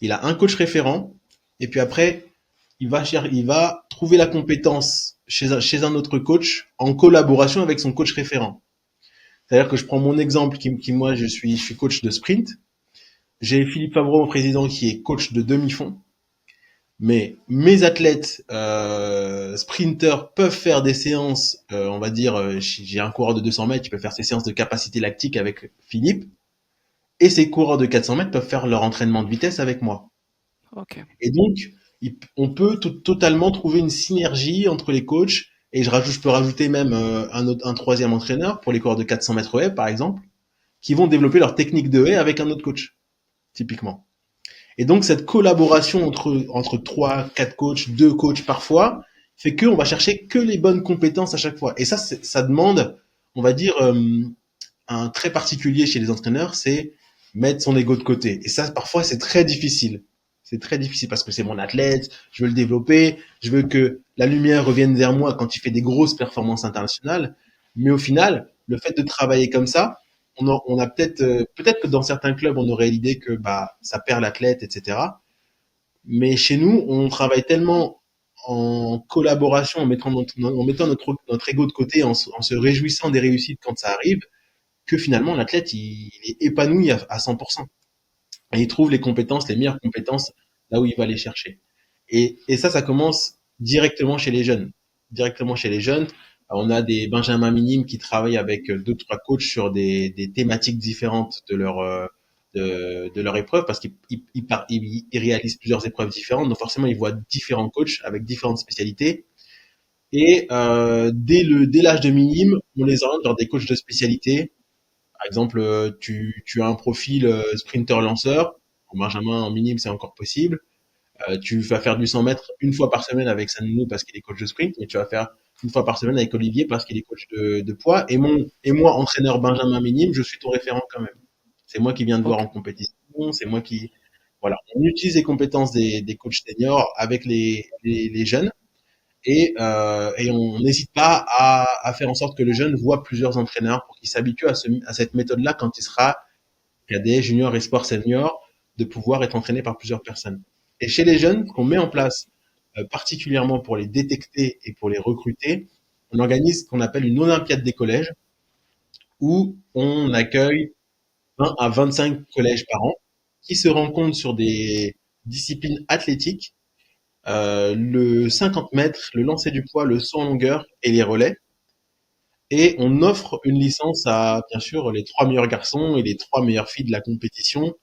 Il a un coach référent, et puis après, il va trouver la compétence chez un autre coach en collaboration avec son coach référent. C'est-à-dire que je prends mon exemple, moi, je suis coach de sprint. J'ai Philippe Favreau, mon président, qui est coach de demi-fond. Mais mes athlètes sprinters peuvent faire des séances, on va dire, j'ai un coureur de 200 mètres qui peut faire ses séances de capacité lactique avec Philippe, et ces coureurs de 400 mètres peuvent faire leur entraînement de vitesse avec moi. Ok. Et donc, on peut totalement trouver une synergie entre les coachs, et je peux rajouter même un troisième entraîneur pour les coureurs de 400 mètres haies, par exemple, qui vont développer leur technique de haie avec un autre coach, typiquement. Et donc, cette collaboration entre 3, 4 coachs, 2 coachs parfois, fait qu'on va chercher que les bonnes compétences à chaque fois. Et ça demande, on va dire, un trait particulier chez les entraîneurs, c'est mettre son ego de côté. Et ça, parfois, c'est très difficile. C'est très difficile parce que c'est mon athlète, je veux le développer, je veux que la lumière revienne vers moi quand il fait des grosses performances internationales. Mais au final, le fait de travailler comme ça, on a peut-être que dans certains clubs, on aurait l'idée que bah ça perd l'athlète, etc. Mais chez nous, on travaille tellement en collaboration, en mettant notre ego de côté, en se réjouissant des réussites quand ça arrive, que finalement l'athlète il est épanoui à 100%. Et il trouve les compétences, les meilleures compétences là où il va les chercher. Et ça commence directement chez les jeunes. Directement chez les jeunes, on a des benjamins minimes qui travaillent avec 2, 3 coachs sur des thématiques différentes de leur épreuve parce qu'ils réalisent plusieurs épreuves différentes. Donc forcément, ils voient différents coachs avec différentes spécialités. Et dès l'âge de minime, on les oriente vers des coachs de spécialité. Par exemple, tu as un profil sprinter-lanceur. En Benjamin, en minime, c'est encore possible. Tu vas faire du 100 mètres une fois par semaine avec Sanou parce qu'il est coach de sprint, mais tu vas faire une fois par semaine avec Olivier parce qu'il est coach de poids. Et moi, entraîneur Benjamin minime, je suis ton référent quand même. C'est moi qui viens de voir Ok. en compétition, c'est moi qui, voilà. On utilise les compétences des coachs seniors avec les jeunes et on n'hésite pas à faire en sorte que le jeune voit plusieurs entraîneurs pour qu'il s'habitue à cette méthode-là quand il sera cadet, junior, espoir, senior, de pouvoir être entraîné par plusieurs personnes. Et chez les jeunes, ce qu'on met en place, particulièrement pour les détecter et pour les recruter, on organise ce qu'on appelle une Olympiade des collèges, où on accueille 20 à 25 collèges par an, qui se rencontrent sur des disciplines athlétiques, le 50 mètres, le lancer du poids, le saut en longueur et les relais. Et on offre une licence à, bien sûr, les 3 meilleurs garçons et les 3 meilleures filles de la compétition.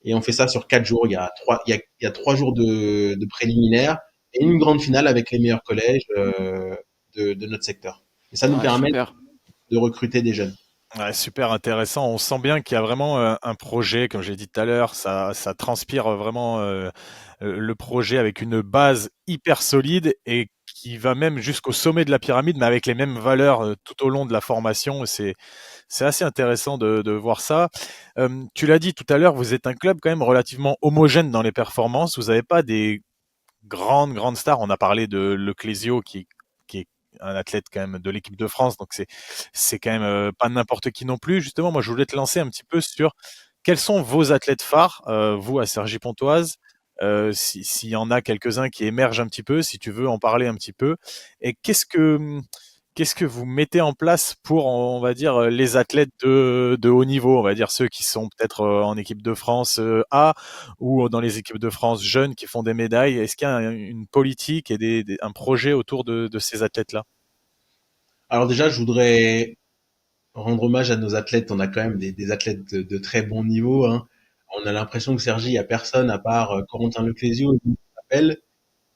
Et on fait ça sur 4 jours. Il y a 3 jours de préliminaires et une grande finale avec les meilleurs collèges de notre secteur. Et ça nous Ouais, permet super. de recruter des jeunes. Ouais, super intéressant. On sent bien qu'il y a vraiment un projet, comme j'ai dit tout à l'heure, ça transpire vraiment le projet avec une base hyper solide et qui va même jusqu'au sommet de la pyramide, mais avec les mêmes valeurs tout au long de la formation. C'est assez intéressant de voir ça. Tu l'as dit tout à l'heure, vous êtes un club quand même relativement homogène dans les performances. Vous n'avez pas des grandes stars. On a parlé de Leclésio qui est un athlète quand même de l'équipe de France, donc c'est quand même pas n'importe qui non plus. Justement, moi je voulais te lancer un petit peu sur quels sont vos athlètes phares, vous à Cergy-Pontoise, s'il y en a quelques-uns qui émergent un petit peu, si tu veux en parler un petit peu, et qu'est-ce que vous mettez en place pour, on va dire, les athlètes de haut niveau, on va dire ceux qui sont peut-être en équipe de France A ou dans les équipes de France jeunes qui font des médailles. Est-ce qu'il y a une politique et un projet autour de ces athlètes-là? Alors déjà, je voudrais rendre hommage à nos athlètes. On a quand même des athlètes de très bon niveau, hein. On a l'impression que Sergi, il n'y a personne à part Corentin Leclésio, qui s'appelle.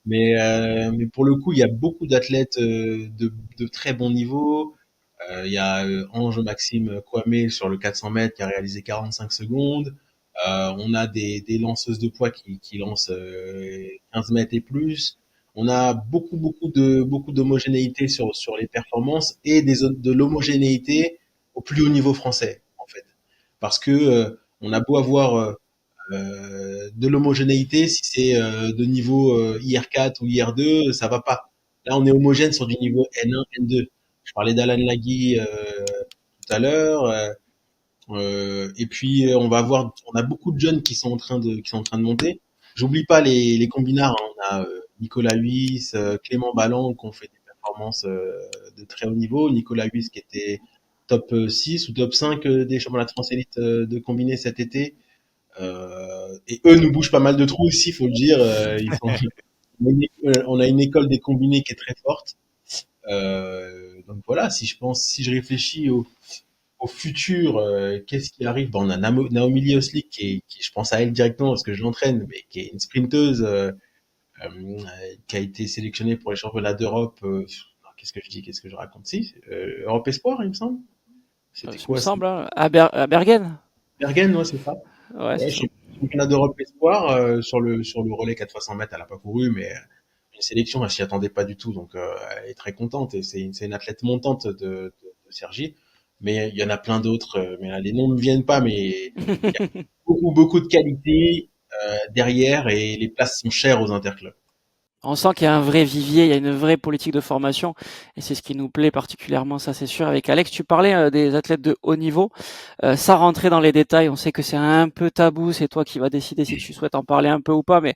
Mais pour le coup, il y a beaucoup d'athlètes de très bon niveau. Il y a Ange Maxime Kwame sur le 400 mètres qui a réalisé 45 secondes. On a des lanceuses de poids qui lancent 15 mètres et plus. On a beaucoup d'homogénéité sur les performances et de l'homogénéité au plus haut niveau français, en fait. Parce que on a beau avoir de l'homogénéité, si c'est de niveau IR4 ou IR2, ça va pas. Là, on est homogène sur du niveau N1, N2. Je parlais d'Alan Lagui tout à l'heure. Et puis on a beaucoup de jeunes qui sont en train de monter. J'oublie pas les combinards, hein. On a Nicolas Huys, Clément Balland qui ont fait des performances de très haut niveau. Nicolas Huys qui était top 6 ou top 5 des championnats de France élite de combiné cet été. Et eux nous bougent pas mal de trous aussi, faut le dire. On a une école des combinés qui est très forte. Donc voilà, si je réfléchis au futur, qu'est-ce qui arrive? Bon, on a Naomi Lioslik je pense à elle directement parce que je l'entraîne, mais qui est une sprinteuse qui a été sélectionnée pour les championnats d'Europe. Non, qu'est-ce que je dis? Qu'est-ce que je raconte? Si, Europe Espoir, il me semble. C'était Ce me quoi? semble, hein. À Bergen. Bergen, ouais, c'est ça. Ouais, Ouais, c'est ça. championnat d'Europe Espoir sur le relais 4 x 100 mètres, elle a pas couru, mais une sélection, elle s'y attendait pas du tout, donc elle est très contente et c'est une athlète montante de Sergi. Mais il y en a plein d'autres, mais là, les noms ne me viennent pas, mais il y a beaucoup de qualité derrière et les places sont chères aux interclubs. On sent qu'il y a un vrai vivier, il y a une vraie politique de formation et c'est ce qui nous plaît particulièrement, ça c'est sûr. Avec Alex, tu parlais des athlètes de haut niveau. Sans rentrer dans les détails, on sait que c'est un peu tabou, c'est toi qui vas décider si tu souhaites en parler un peu ou pas, mais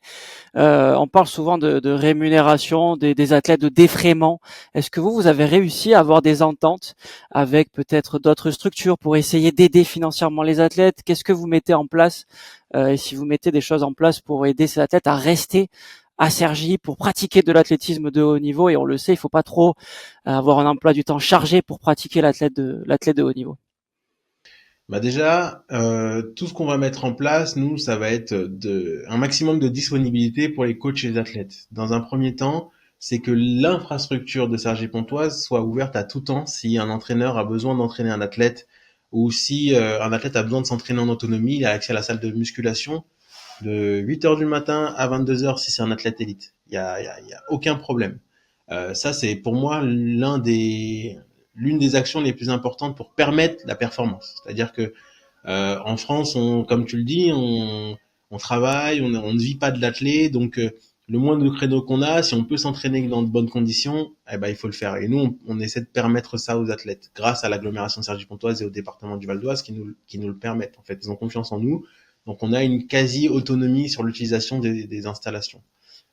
on parle souvent de rémunération des athlètes, de défraiement. Est-ce que vous avez réussi à avoir des ententes avec peut-être d'autres structures pour essayer d'aider financièrement les athlètes? Qu'est-ce que vous mettez en place et si vous mettez des choses en place pour aider ces athlètes à rester à Cergy pour pratiquer de l'athlétisme de haut niveau? Et on le sait, il faut pas trop avoir un emploi du temps chargé pour pratiquer l'athlète de haut niveau. Bah déjà, tout ce qu'on va mettre en place, nous, ça va être un maximum de disponibilité pour les coachs et les athlètes. Dans un premier temps, c'est que l'infrastructure de Cergy-Pontoise soit ouverte à tout temps si un entraîneur a besoin d'entraîner un athlète ou si un athlète a besoin de s'entraîner en autonomie, il a accès à la salle de musculation de 8 heures du matin à 22 heures si c'est un athlète élite. Il y a aucun problème. Ça, c'est pour moi l'une des actions les plus importantes pour permettre la performance. C'est-à-dire que en France, comme tu le dis, on travaille, on ne vit pas de l'athlé, donc le moins de créneaux qu'on a, si on peut s'entraîner dans de bonnes conditions, eh ben il faut le faire. Et nous, on essaie de permettre ça aux athlètes, grâce à l'agglomération de Cergy-Pontoise et au département du Val d'Oise, qui nous le permettent. En fait, ils ont confiance en nous, donc on a une quasi autonomie sur l'utilisation des installations.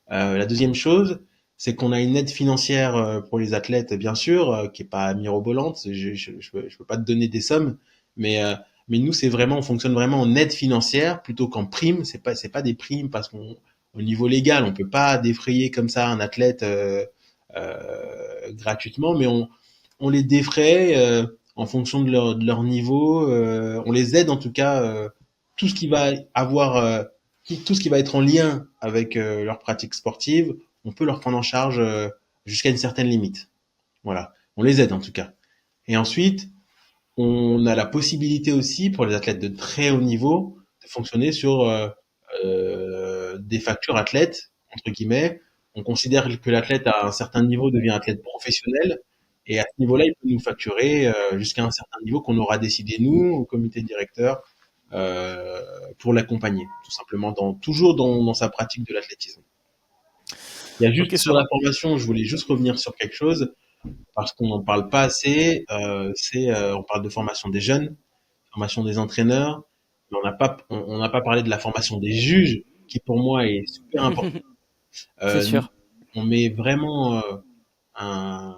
La deuxième chose, c'est qu'on a une aide financière pour les athlètes, bien sûr, qui est pas mirobolante. Je peux pas te donner des sommes, mais euh, mais nous, on fonctionne vraiment en aide financière plutôt qu'en prime. C'est pas des primes parce qu'on, au niveau légal, on peut pas défrayer comme ça un athlète gratuitement, mais on les défraie en fonction de leur niveau. On les aide en tout cas tout ce qui va avoir tout ce qui va être en lien avec leur pratique sportive, on peut leur prendre en charge jusqu'à une certaine limite. Voilà, on les aide en tout cas. Et ensuite, on a la possibilité aussi pour les athlètes de très haut niveau de fonctionner sur des factures athlètes entre guillemets. On considère que l'athlète à un certain niveau devient athlète professionnel et à ce niveau-là, il peut nous facturer jusqu'à un certain niveau qu'on aura décidé nous au comité directeur euh, pour l'accompagner, tout simplement toujours dans sa pratique de l'athlétisme. Il y a Ok, juste ça sur la va. formation, je voulais juste revenir sur quelque chose parce qu'on n'en parle pas assez. On parle de formation des jeunes, formation des entraîneurs, mais on n'a pas parlé de la formation des juges, qui pour moi est super important. C'est Euh, sûr. on met vraiment un,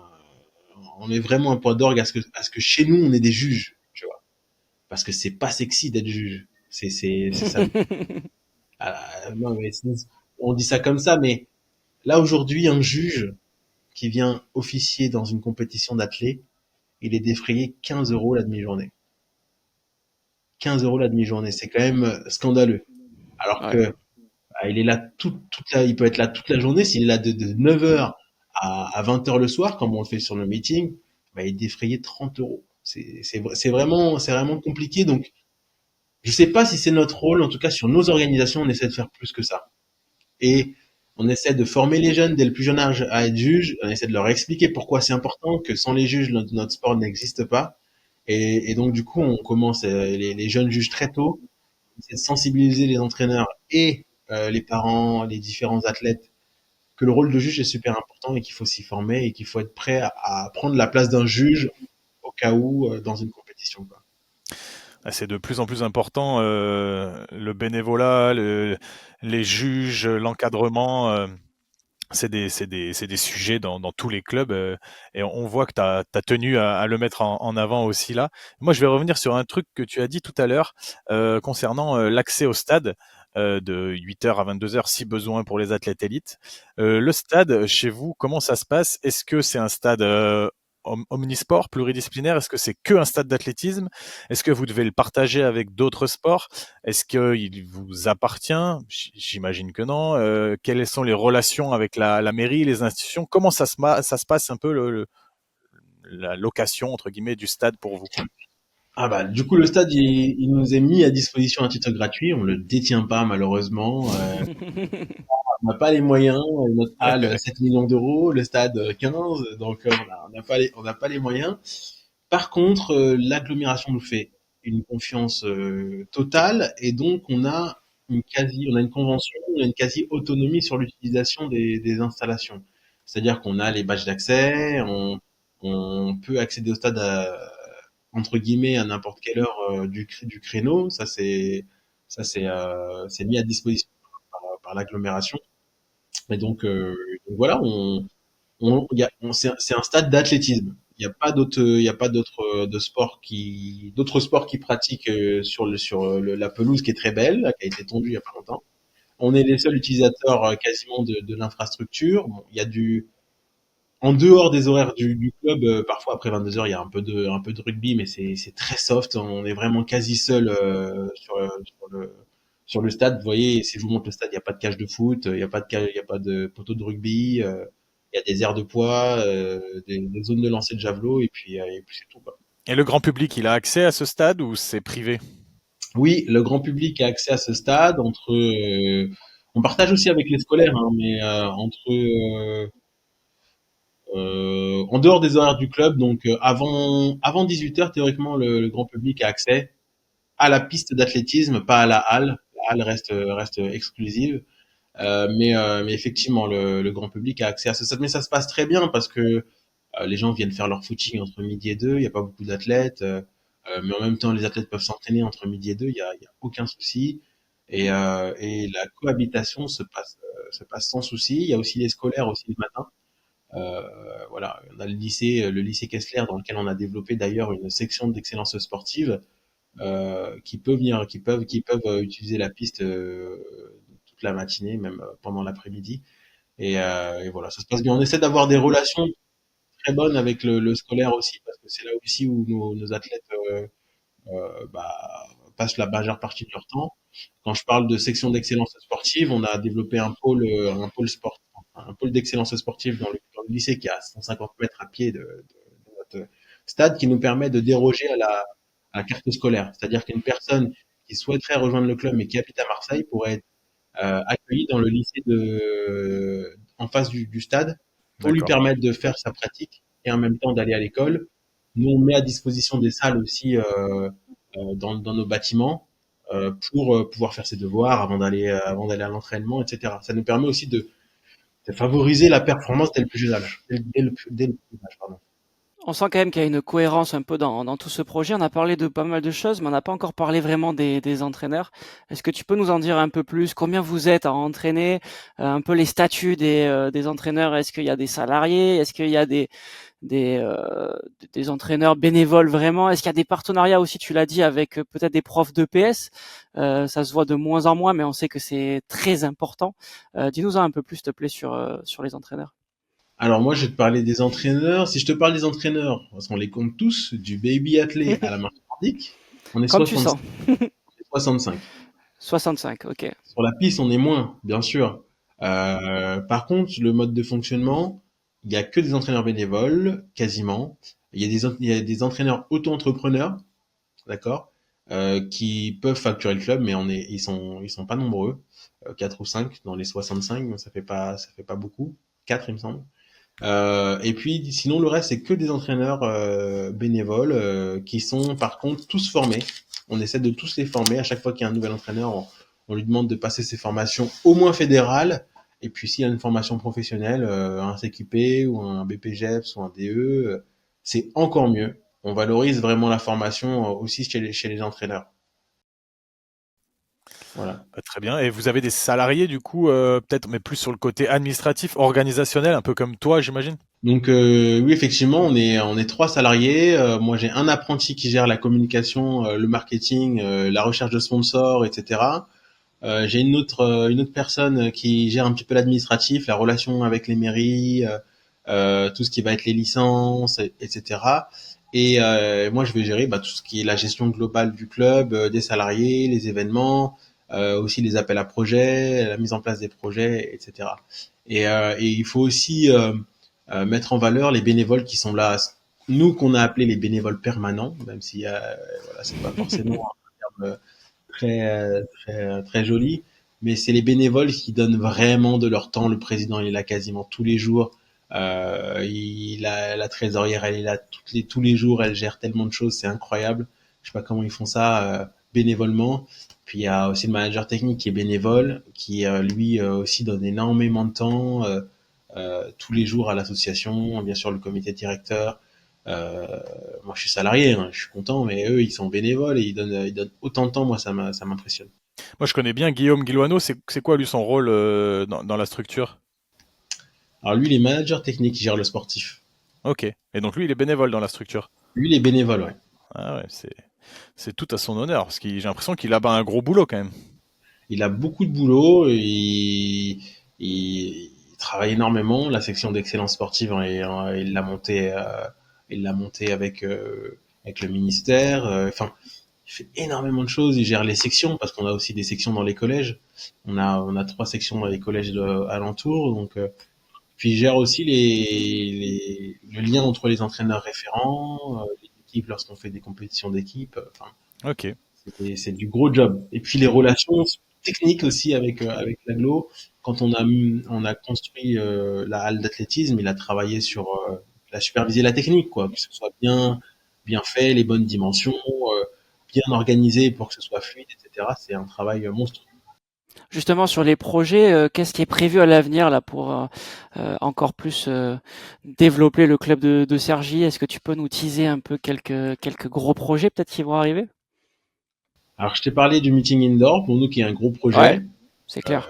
on met vraiment un point d'orgue à ce que chez nous on est des juges, tu vois, parce que c'est pas sexy d'être juge. C'est ça. Non, mais on dit ça comme ça, mais là aujourd'hui, un juge qui vient officier dans une compétition d'athlée, il est défrayé 15 euros la demi-journée. 15 euros la demi-journée, c'est quand même scandaleux. Alors Ouais. que il est là il peut être là toute la journée. S'il est là de 9 heures à 20 heures le soir, comme on le fait sur le meeting, il est défrayé 30 euros. C'est vraiment compliqué. Donc Je sais pas si c'est notre rôle, en tout cas sur nos organisations, on essaie de faire plus que ça. Et on essaie de former les jeunes dès le plus jeune âge à être juges, on essaie de leur expliquer pourquoi c'est important, que sans les juges, notre sport n'existe pas. Et donc du coup, on commence les jeunes juges très tôt, on essaie de sensibiliser les entraîneurs et les parents, les différents athlètes, que le rôle de juge est super important et qu'il faut s'y former et qu'il faut être prêt à prendre la place d'un juge au cas où dans une compétition, quoi. Ah, c'est de plus en plus important, le bénévolat, les juges, l'encadrement. C'est des sujets dans tous les clubs et on voit que tu as tenu à le mettre en avant aussi là. Moi, je vais revenir sur un truc que tu as dit tout à l'heure concernant l'accès au stade de 8h à 22h si besoin pour les athlètes élites. Le stade, chez vous, comment ça se passe? Est-ce que c'est un stade omnisport, pluridisciplinaire? Est-ce que c'est que un stade d'athlétisme? Est-ce que vous devez le partager avec d'autres sports? Est-ce qu'il vous appartient? J'imagine que non. Quelles sont les relations avec la mairie, les institutions? Comment ça se passe un peu la location entre guillemets du stade pour vous? Ah bah du coup le stade il nous est mis à disposition à titre gratuit, on le détient pas malheureusement. On n'a pas les moyens, notre halle 7 millions d'euros, le stade 15, donc on n'a pas les moyens. Par contre, l'agglomération nous fait une confiance totale et donc on a une convention, on a une quasi autonomie sur l'utilisation des installations. C'est-à-dire qu'on a les badges d'accès, on peut accéder au stade entre guillemets à n'importe quelle heure du créneau. C'est mis à disposition par l'agglomération. Et donc voilà, c'est un stade d'athlétisme. Il y a pas d'autres sports qui pratiquent la pelouse qui est très belle, qui a été tondue il y a pas longtemps. On est les seuls utilisateurs quasiment de l'infrastructure. Bon, il y a en dehors des horaires du club, parfois après 22 heures, il y a un peu de rugby, mais c'est très soft. On est vraiment quasi seul sur le stade. Vous voyez, si je vous montre le stade, il n'y a pas de cage de foot, il y a pas de poteau de rugby, il y a des aires de poids, des zones de lancer de javelot, et puis c'est tout, quoi. Et le grand public, il a accès à ce stade ou c'est privé? Oui, le grand public a accès à ce stade on partage aussi avec les scolaires, hein, mais en dehors des horaires du club, donc avant 18 heures, théoriquement, le grand public a accès à la piste d'athlétisme, pas à la halle. La halle reste exclusive. Mais effectivement, le grand public a accès à ce stade. Mais ça se passe très bien parce que les gens viennent faire leur footing entre midi et deux. Il n'y a pas beaucoup d'athlètes, mais en même temps, les athlètes peuvent s'entraîner entre midi et deux. Il y a aucun souci. Et la cohabitation se passe sans souci. Il y a aussi les scolaires aussi le matin. Voilà, on a le lycée Kessler dans lequel on a développé d'ailleurs une section d'excellence sportive qui peuvent utiliser la piste toute la matinée, même pendant l'après-midi. Et voilà, ça se passe bien. On essaie d'avoir des relations très bonnes avec le scolaire aussi, parce que c'est là aussi où nos athlètes bah, passent la majeure partie de leur temps. Quand je parle de section d'excellence sportive, on a développé un pôle d'excellence sportive dans le lycée qui est à 150 mètres à pied de notre stade, qui nous permet de déroger à la carte scolaire. C'est-à-dire qu'une personne qui souhaiterait rejoindre le club mais qui habite à Marseille pourrait être accueillie dans le lycée en face du stade pour lui D'accord. permettre de faire sa pratique et en même temps d'aller à l'école. Nous, on met à disposition des salles aussi dans nos bâtiments pour pouvoir faire ses devoirs avant d'aller à l'entraînement, etc. Ça nous permet aussi de favoriser la performance dès le plus jeune âge, dès le plus jeune âge, pardon. On sent quand même qu'il y a une cohérence un peu dans tout ce projet. On a parlé de pas mal de choses, mais on n'a pas encore parlé vraiment des entraîneurs. Est-ce que tu peux nous en dire un peu plus? Combien vous êtes à entraîner? Un peu les statuts des entraîneurs. Est-ce qu'il y a des salariés? Est-ce qu'il y a des, euh, des entraîneurs bénévoles vraiment? Est-ce qu'il y a des partenariats aussi, tu l'as dit, avec peut-être des profs d'EPS? Ça se voit de moins en moins, mais on sait que c'est très important. Dis-nous un peu plus, s'il te plaît, sur les entraîneurs. Alors moi, je vais te parler des entraîneurs. Si je te parle des entraîneurs, parce qu'on les compte tous, du baby athlé à la marche nordique, on est Comme tu 65. sens. 65. 65, ok. Sur la piste, on est moins, bien sûr. Par contre, le mode de fonctionnement, il y a que des entraîneurs bénévoles, quasiment. Il y a des entraîneurs auto-entrepreneurs, d'accord? qui peuvent facturer le club, mais ils sont pas nombreux, 4 ou 5 dans les 65, ça fait pas beaucoup, 4 il me semble. Et puis sinon le reste c'est que des entraîneurs bénévoles qui sont par contre tous formés. On essaie de tous les former. À chaque fois qu'il y a un nouvel entraîneur, on lui demande de passer ses formations au moins fédérales. Et puis s'il y a une formation professionnelle, un CQP ou un BPGEPS ou un DE, c'est encore mieux. On valorise vraiment la formation aussi chez les entraîneurs. Voilà. Très bien. Et vous avez des salariés, du coup, peut-être, mais plus sur le côté administratif, organisationnel, un peu comme toi, j'imagine? Donc oui, effectivement, on est 3 salariés. Moi, j'ai un apprenti qui gère la communication, le marketing, la recherche de sponsors, etc. J'ai une autre personne qui gère un petit peu l'administratif, la relation avec les mairies, tout ce qui va être les licences, etc. Et moi, je vais gérer tout ce qui est la gestion globale du club, des salariés, les événements, aussi les appels à projets, la mise en place des projets, etc. Et il faut aussi mettre en valeur les bénévoles qui sont là. Nous, qu'on a appelé les bénévoles permanents, même si voilà, c'est pas forcément un terme très joli, mais c'est les bénévoles qui donnent vraiment de leur temps. Le président, il est là quasiment tous les jours. La trésorière, elle est là tous les jours. Elle gère tellement de choses, c'est incroyable. Je sais pas comment ils font ça bénévolement. Puis il y a aussi le manager technique qui est bénévole, qui lui aussi donne énormément de temps tous les jours à l'association. Bien sûr, le comité directeur. Euh, Moi, je suis salarié, hein, je suis content, mais eux, ils sont bénévoles et ils donnent autant de temps. Moi, ça m'impressionne. Moi, je connais bien Guillaume Guillouano. C'est quoi, lui, son rôle dans la structure? Alors lui, il est manager technique, il gère le sportif. Ok. Et donc, lui, il est bénévole dans la structure. Lui, il est bénévole, ouais. Ah ouais, c'est tout à son honneur, parce que j'ai l'impression qu'il a un gros boulot quand même. Il a beaucoup de boulot, il travaille énormément. La section d'excellence sportive, il l'a monté avec le ministère. Enfin, il fait énormément de choses. Il gère les sections parce qu'on a aussi des sections dans les collèges. On a 3 sections dans les collèges alentours. Donc, puis il gère aussi le lien entre les entraîneurs référents, les équipes lorsqu'on fait des compétitions d'équipe. Enfin, Ok. c'est du gros job. Et puis les relations techniques aussi avec l'aglo. Quand on a construit la halle d'athlétisme, il a travaillé sur il a supervisé la technique, quoi, que ce soit bien fait, les bonnes dimensions, bien organisé pour que ce soit fluide, etc. C'est un travail monstre. Justement sur les projets, qu'est-ce qui est prévu à l'avenir là pour encore plus développer le club de Cergy? Est-ce que tu peux nous teaser un peu quelques gros projets peut-être qui vont arriver? Alors je t'ai parlé du meeting indoor pour nous qui est un gros Ouais, projet c'est euh, clair.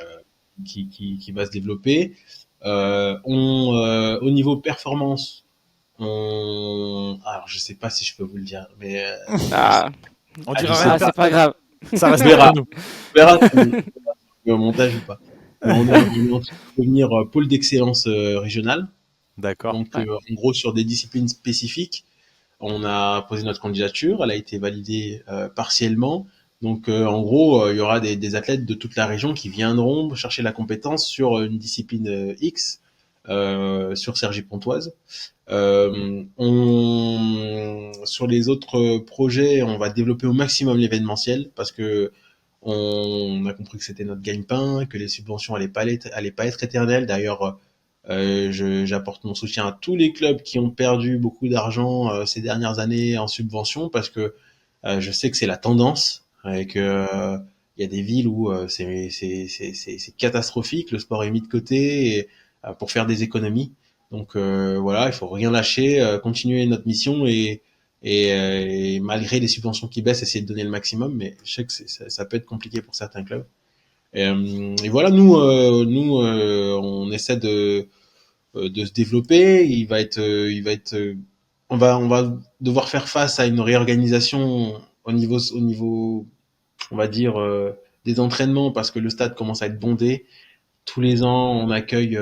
qui va se développer. Au niveau performance, alors je sais pas si je peux vous le dire, mais Ah, On je dira sais rien, ah, c'est pas grave. ça On reste verra. entre nous. On verra si on au montage ou pas. Mais on est en train de devenir pôle d'excellence régional. D'accord. Donc, Ouais. en gros, sur des disciplines spécifiques, on a posé notre candidature. Elle a été validée partiellement. Donc, en gros, il y aura des athlètes de toute la région qui viendront chercher la compétence sur une discipline X sur Cergy-Pontoise. Sur les autres projets, on va développer au maximum l'événementiel parce que on a compris que c'était notre gagne-pain, que les subventions allaient pas être éternelles. D'ailleurs, j'apporte mon soutien à tous les clubs qui ont perdu beaucoup d'argent ces dernières années en subventions parce que je sais que c'est la tendance et que il y a des villes où c'est catastrophique, le sport est mis de côté pour faire des économies. Donc voilà, il faut rien lâcher, continuer notre mission et malgré les subventions qui baissent, essayer de donner le maximum. Mais je sais que ça peut être compliqué pour certains clubs. Et voilà, on essaie de se développer. On va devoir faire face à une réorganisation au niveau, on va dire, des entraînements parce que le stade commence à être bondé. Tous les ans, on accueille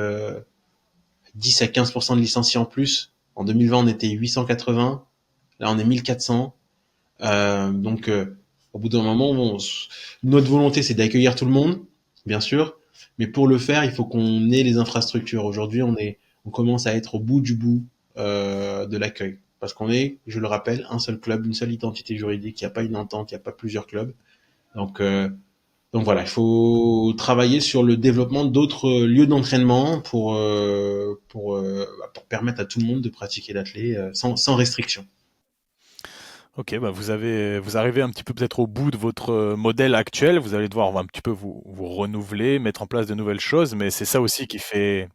10 à 15% de licenciés en plus. En 2020, on était 880. Là, on est 1400. Donc, au bout d'un moment, notre volonté, c'est d'accueillir tout le monde, bien sûr. Mais pour le faire, il faut qu'on ait les infrastructures. Aujourd'hui, on commence à être au bout du bout de l'accueil. parce qu'on est, je le rappelle, un seul club, une seule identité juridique. Il n'y a pas une entente, il n'y a pas plusieurs clubs. Donc, euh, donc voilà, il faut travailler sur le développement d'autres lieux d'entraînement pour permettre à tout le monde de pratiquer l'athlé sans restriction. Ok, bah vous arrivez un petit peu peut-être au bout de votre modèle actuel. Vous allez devoir un petit peu vous renouveler, mettre en place de nouvelles choses, mais c'est ça aussi qui fait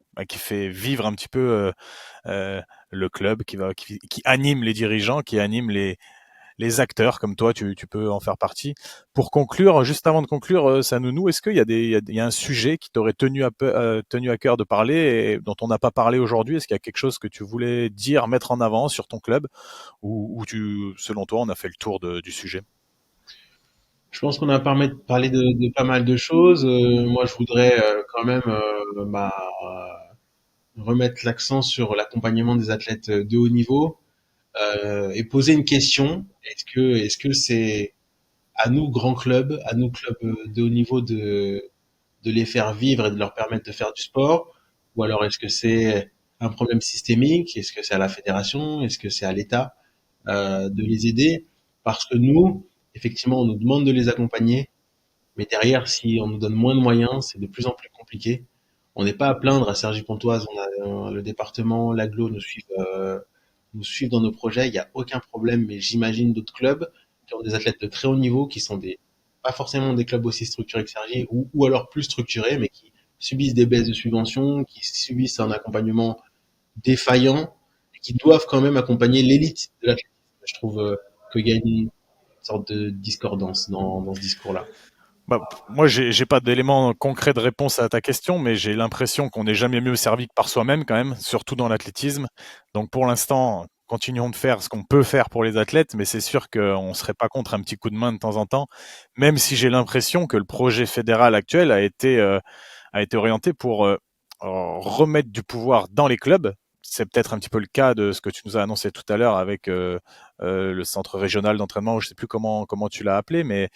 vivre un petit peu euh, le club, qui anime les dirigeants, qui anime les acteurs comme toi, tu peux en faire partie. Pour conclure, juste avant de conclure, Sanounou, est-ce qu'il y a il y a un sujet qui t'aurait tenu à cœur de parler et dont on n'a pas parlé aujourd'hui? Est-ce qu'il y a quelque chose que tu voulais dire, mettre en avant sur ton club ou selon toi, on a fait le tour du sujet? Je pense qu'on a parlé de pas mal de choses. Moi, je voudrais quand même remettre l'accent sur l'accompagnement des athlètes de haut niveau et poser une question. Est-ce que c'est à nous, grands clubs, à nous, clubs de haut niveau, de les faire vivre et de leur permettre de faire du sport? Ou alors est-ce que c'est un problème systémique? Est-ce que c'est à la fédération? Est-ce que c'est à l'État de les aider? Parce que nous, effectivement, on nous demande de les accompagner, mais derrière, si on nous donne moins de moyens, c'est de plus en plus compliqué. On n'est pas à plaindre à Cergy-Pontoise, on a le département, l'agglo nous suivent dans nos projets, il n'y a aucun problème, mais j'imagine d'autres clubs qui ont des athlètes de très haut niveau, qui sont pas forcément des clubs aussi structurés que Cergy, ou alors plus structurés, mais qui subissent des baisses de subventions, qui subissent un accompagnement défaillant, et qui doivent quand même accompagner l'élite de l'athlétisme. Je trouve qu'il y a une sorte de discordance dans ce discours-là. Bah, moi, j'ai pas d'éléments concrets de réponse à ta question, mais j'ai l'impression qu'on n'est jamais mieux servi que par soi-même quand même, surtout dans l'athlétisme. Donc pour l'instant, continuons de faire ce qu'on peut faire pour les athlètes, mais c'est sûr qu'on serait pas contre un petit coup de main de temps en temps, même si j'ai l'impression que le projet fédéral actuel a été orienté pour remettre du pouvoir dans les clubs. C'est peut-être un petit peu le cas de ce que tu nous as annoncé tout à l'heure avec le centre régional d'entraînement, je sais plus comment tu l'as appelé, mais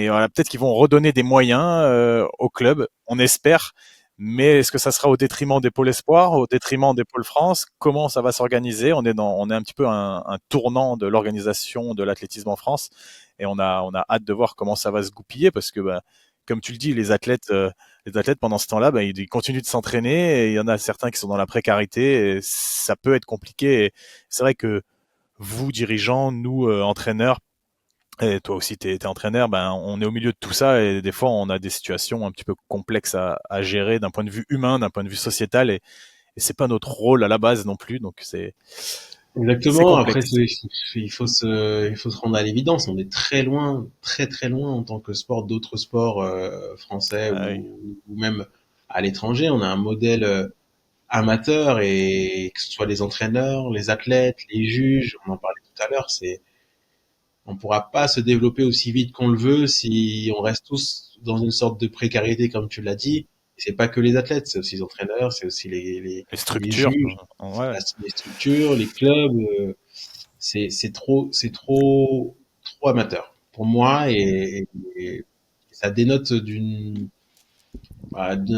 voilà, peut-être qu'ils vont redonner des moyens au club, on espère. Mais est-ce que ça sera au détriment des pôles espoirs, au détriment des pôles France? Comment ça va s'organiser? On est un petit peu un tournant de l'organisation de l'athlétisme en France, et on a hâte de voir comment ça va se goupiller parce que, bah, comme tu le dis, les athlètes pendant ce temps-là, bah, ils continuent de s'entraîner et il y en a certains qui sont dans la précarité. Et ça peut être compliqué. Et c'est vrai que vous, dirigeants, nous, entraîneurs, et toi aussi, t'es entraîneur, ben, on est au milieu de tout ça et des fois, on a des situations un petit peu complexes à gérer d'un point de vue humain, d'un point de vue sociétal et c'est pas notre rôle à la base non plus, donc c'est Exactement. Après, complexe. il faut se rendre à l'évidence. On est très loin, très très loin en tant que sport d'autres sports français Ah oui. ou même à l'étranger. On a un modèle amateur et que ce soit les entraîneurs, les athlètes, les juges, on en parlait tout à l'heure, on pourra pas se développer aussi vite qu'on le veut si on reste tous dans une sorte de précarité, comme tu l'as dit. C'est pas que les athlètes, c'est aussi les entraîneurs, c'est aussi Les les structures, juges, ouais. les structures, les clubs. Trop amateur pour moi et ça dénote d'un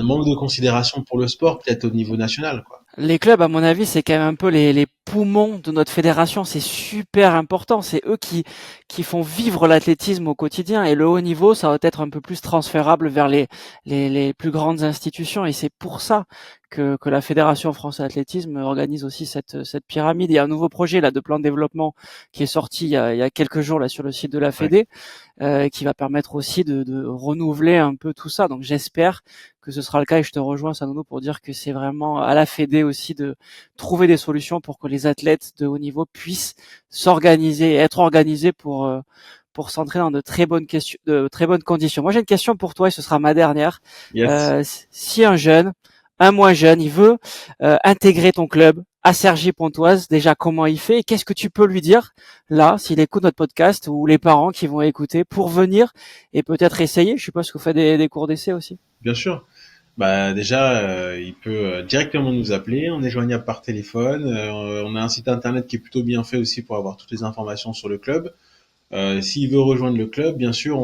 manque de considération pour le sport, peut-être au niveau national, quoi. Les clubs, à mon avis, c'est quand même un peu les poumons de notre fédération. C'est super important. C'est eux qui font vivre l'athlétisme au quotidien. Et le haut niveau, ça va être un peu plus transférable vers les plus grandes institutions. Et c'est pour ça que la Fédération française d'athlétisme organise aussi cette pyramide. Il y a un nouveau projet là de plan de développement qui est sorti il y a quelques jours là sur le site de la Ouais. Fédé, qui va permettre aussi de renouveler un peu tout ça. Donc j'espère que ce sera le cas et je te rejoins Sanono pour dire que c'est vraiment à la Fédé aussi de trouver des solutions pour que les athlètes de haut niveau puissent s'organiser et être organisés pour s'entraîner dans de très bonnes conditions. Moi j'ai une question pour toi et ce sera ma dernière. Yes. Si un jeune, un moins jeune, il veut intégrer ton club à Cergy-Pontoise, déjà comment il fait et qu'est-ce que tu peux lui dire là s'il écoute notre podcast ou les parents qui vont écouter pour venir et peut-être essayer. Je suppose que vous faites des cours d'essai aussi. Bien sûr. Bah déjà, il peut directement nous appeler. On est joignable par téléphone. On a un site internet qui est plutôt bien fait aussi pour avoir toutes les informations sur le club. S'il veut rejoindre le club, bien sûr,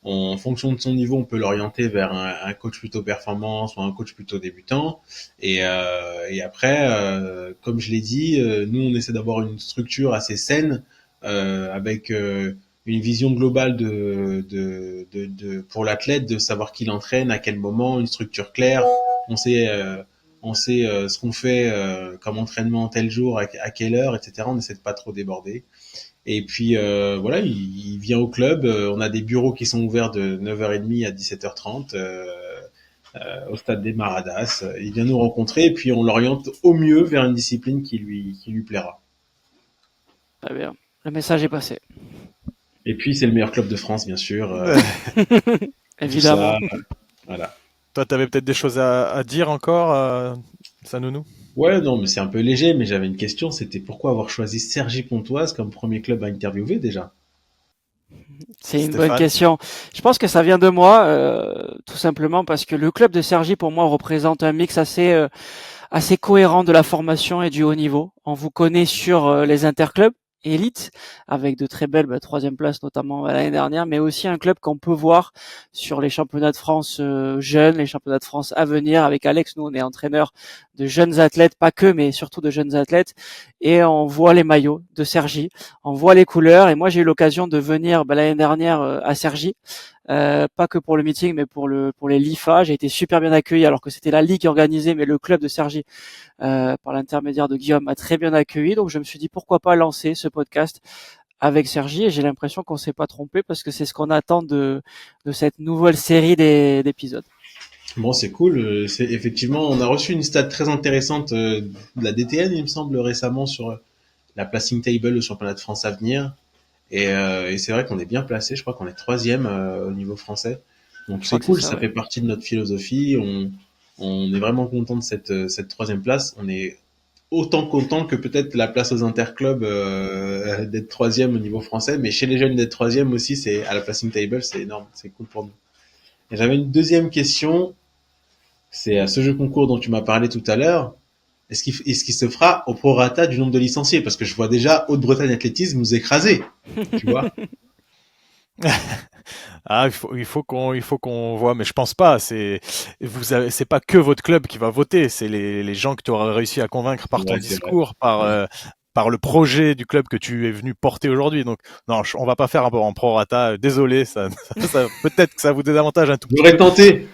En fonction de son niveau, on peut l'orienter vers un coach plutôt performance ou un coach plutôt débutant. Et après, comme je l'ai dit, nous on essaie d'avoir une structure assez saine avec une vision globale pour l'athlète, de savoir qui l'entraîne, à quel moment, une structure claire. On sait ce qu'on fait comme entraînement tel jour, à quelle heure, etc. On essaie de pas trop déborder. Et puis voilà, il vient au club. On a des bureaux qui sont ouverts de 9h30 à 17h30 au stade des Maradas. Il vient nous rencontrer et puis on l'oriente au mieux vers une discipline qui lui plaira. Très bien. Le message est passé. Et puis c'est le meilleur club de France, bien sûr. Évidemment. Tout ça, voilà. Toi, tu avais peut-être des choses à dire encore, Sanonou? Ouais, non, mais c'est un peu léger, mais j'avais une question, c'était pourquoi avoir choisi Cergy Pontoise comme premier club à interviewer déjà? C'est une bonne Stéphane? question. Je pense que ça vient de moi, tout simplement parce que le club de Cergy, pour moi, représente un mix assez cohérent de la formation et du haut niveau. On vous connaît sur les interclubs élite avec de très belles troisième place notamment l'année dernière, mais aussi un club qu'on peut voir sur les championnats de France jeunes, les championnats de France à venir. Avec Alex, nous on est entraîneur de jeunes athlètes, pas que, mais surtout de jeunes athlètes, et on voit les maillots de Cergy, on voit les couleurs. Et moi j'ai eu l'occasion de venir l'année dernière à Cergy. Pas que pour le meeting, mais pour les LIFA. J'ai été super bien accueilli, alors que c'était la ligue qui organisait, mais le club de Cergy, par l'intermédiaire de Guillaume, m'a très bien accueilli. Donc je me suis dit pourquoi pas lancer ce podcast avec Cergy, et j'ai l'impression qu'on s'est pas trompé, parce que c'est ce qu'on attend de cette nouvelle série d'épisodes. Bon, c'est cool. C'est effectivement, on a reçu une stat très intéressante de la DTN, il me semble, récemment sur la placing table au championnat de France à venir. Et c'est vrai qu'on est bien placé. Je crois qu'on est troisième au niveau français. Donc Je crois c'est que c'est cool, ça, ça ouais. fait partie de notre philosophie. On est vraiment content de cette troisième place. On est autant content que peut-être la place aux interclubs d'être troisième au niveau français. Mais chez les jeunes d'être troisième aussi, c'est à la placing table, c'est énorme, c'est cool pour nous. Et j'avais une deuxième question. C'est à ce jeu concours dont tu m'as parlé tout à l'heure. Est-ce qu'il se fera au prorata du nombre de licenciés? Parce que je vois déjà Haute-Bretagne Athlétisme nous écraser, tu vois. Ah, il faut qu'on voit, mais je pense pas. C'est pas que votre club qui va voter, c'est les gens que tu auras réussi à convaincre par ton Ouais, c'est vrai. discours, par le projet du club que tu es venu porter aujourd'hui. Donc, non, on va pas faire un peu en prorata. Désolé, peut-être que ça vous désavantage un tout petit J'aurais peu, tenté.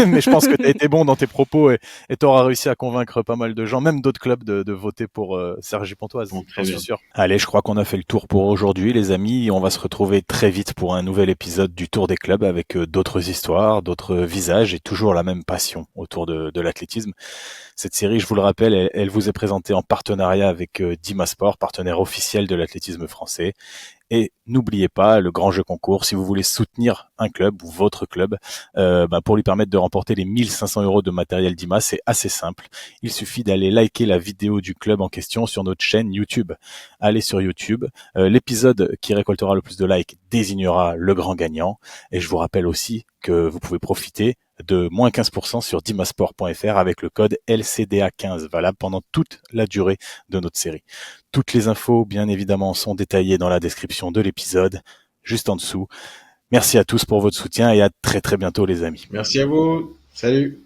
mais je pense que tu as été bon dans tes propos et tu auras réussi à convaincre pas mal de gens, même d'autres clubs, de voter pour Sergi Pontoise. Bon, J'en très suis bien. sûr. Allez, je crois qu'on a fait le tour pour aujourd'hui, les amis. On va se retrouver très vite pour un nouvel épisode du Tour des clubs avec d'autres histoires, d'autres visages et toujours la même passion autour de l'athlétisme. Cette série, je vous le rappelle, elle vous est présentée en partenariat avec Dima Sport, partenaire officiel de l'athlétisme français. Et n'oubliez pas le grand jeu concours, si vous voulez soutenir un club ou votre club, pour lui permettre de remporter les 1500 € de matériel d'IMA, c'est assez simple. Il suffit d'aller liker la vidéo du club en question sur notre chaîne YouTube. Allez sur YouTube, l'épisode qui récoltera le plus de likes désignera le grand gagnant. Et je vous rappelle aussi que vous pouvez profiter de moins 15% sur dimasport.fr avec le code LCDA15, valable pendant toute la durée de notre série. Toutes les infos, bien évidemment, sont détaillées dans la description de l'épisode, juste en dessous. Merci à tous pour votre soutien et à très très bientôt les amis. Merci à vous. Salut.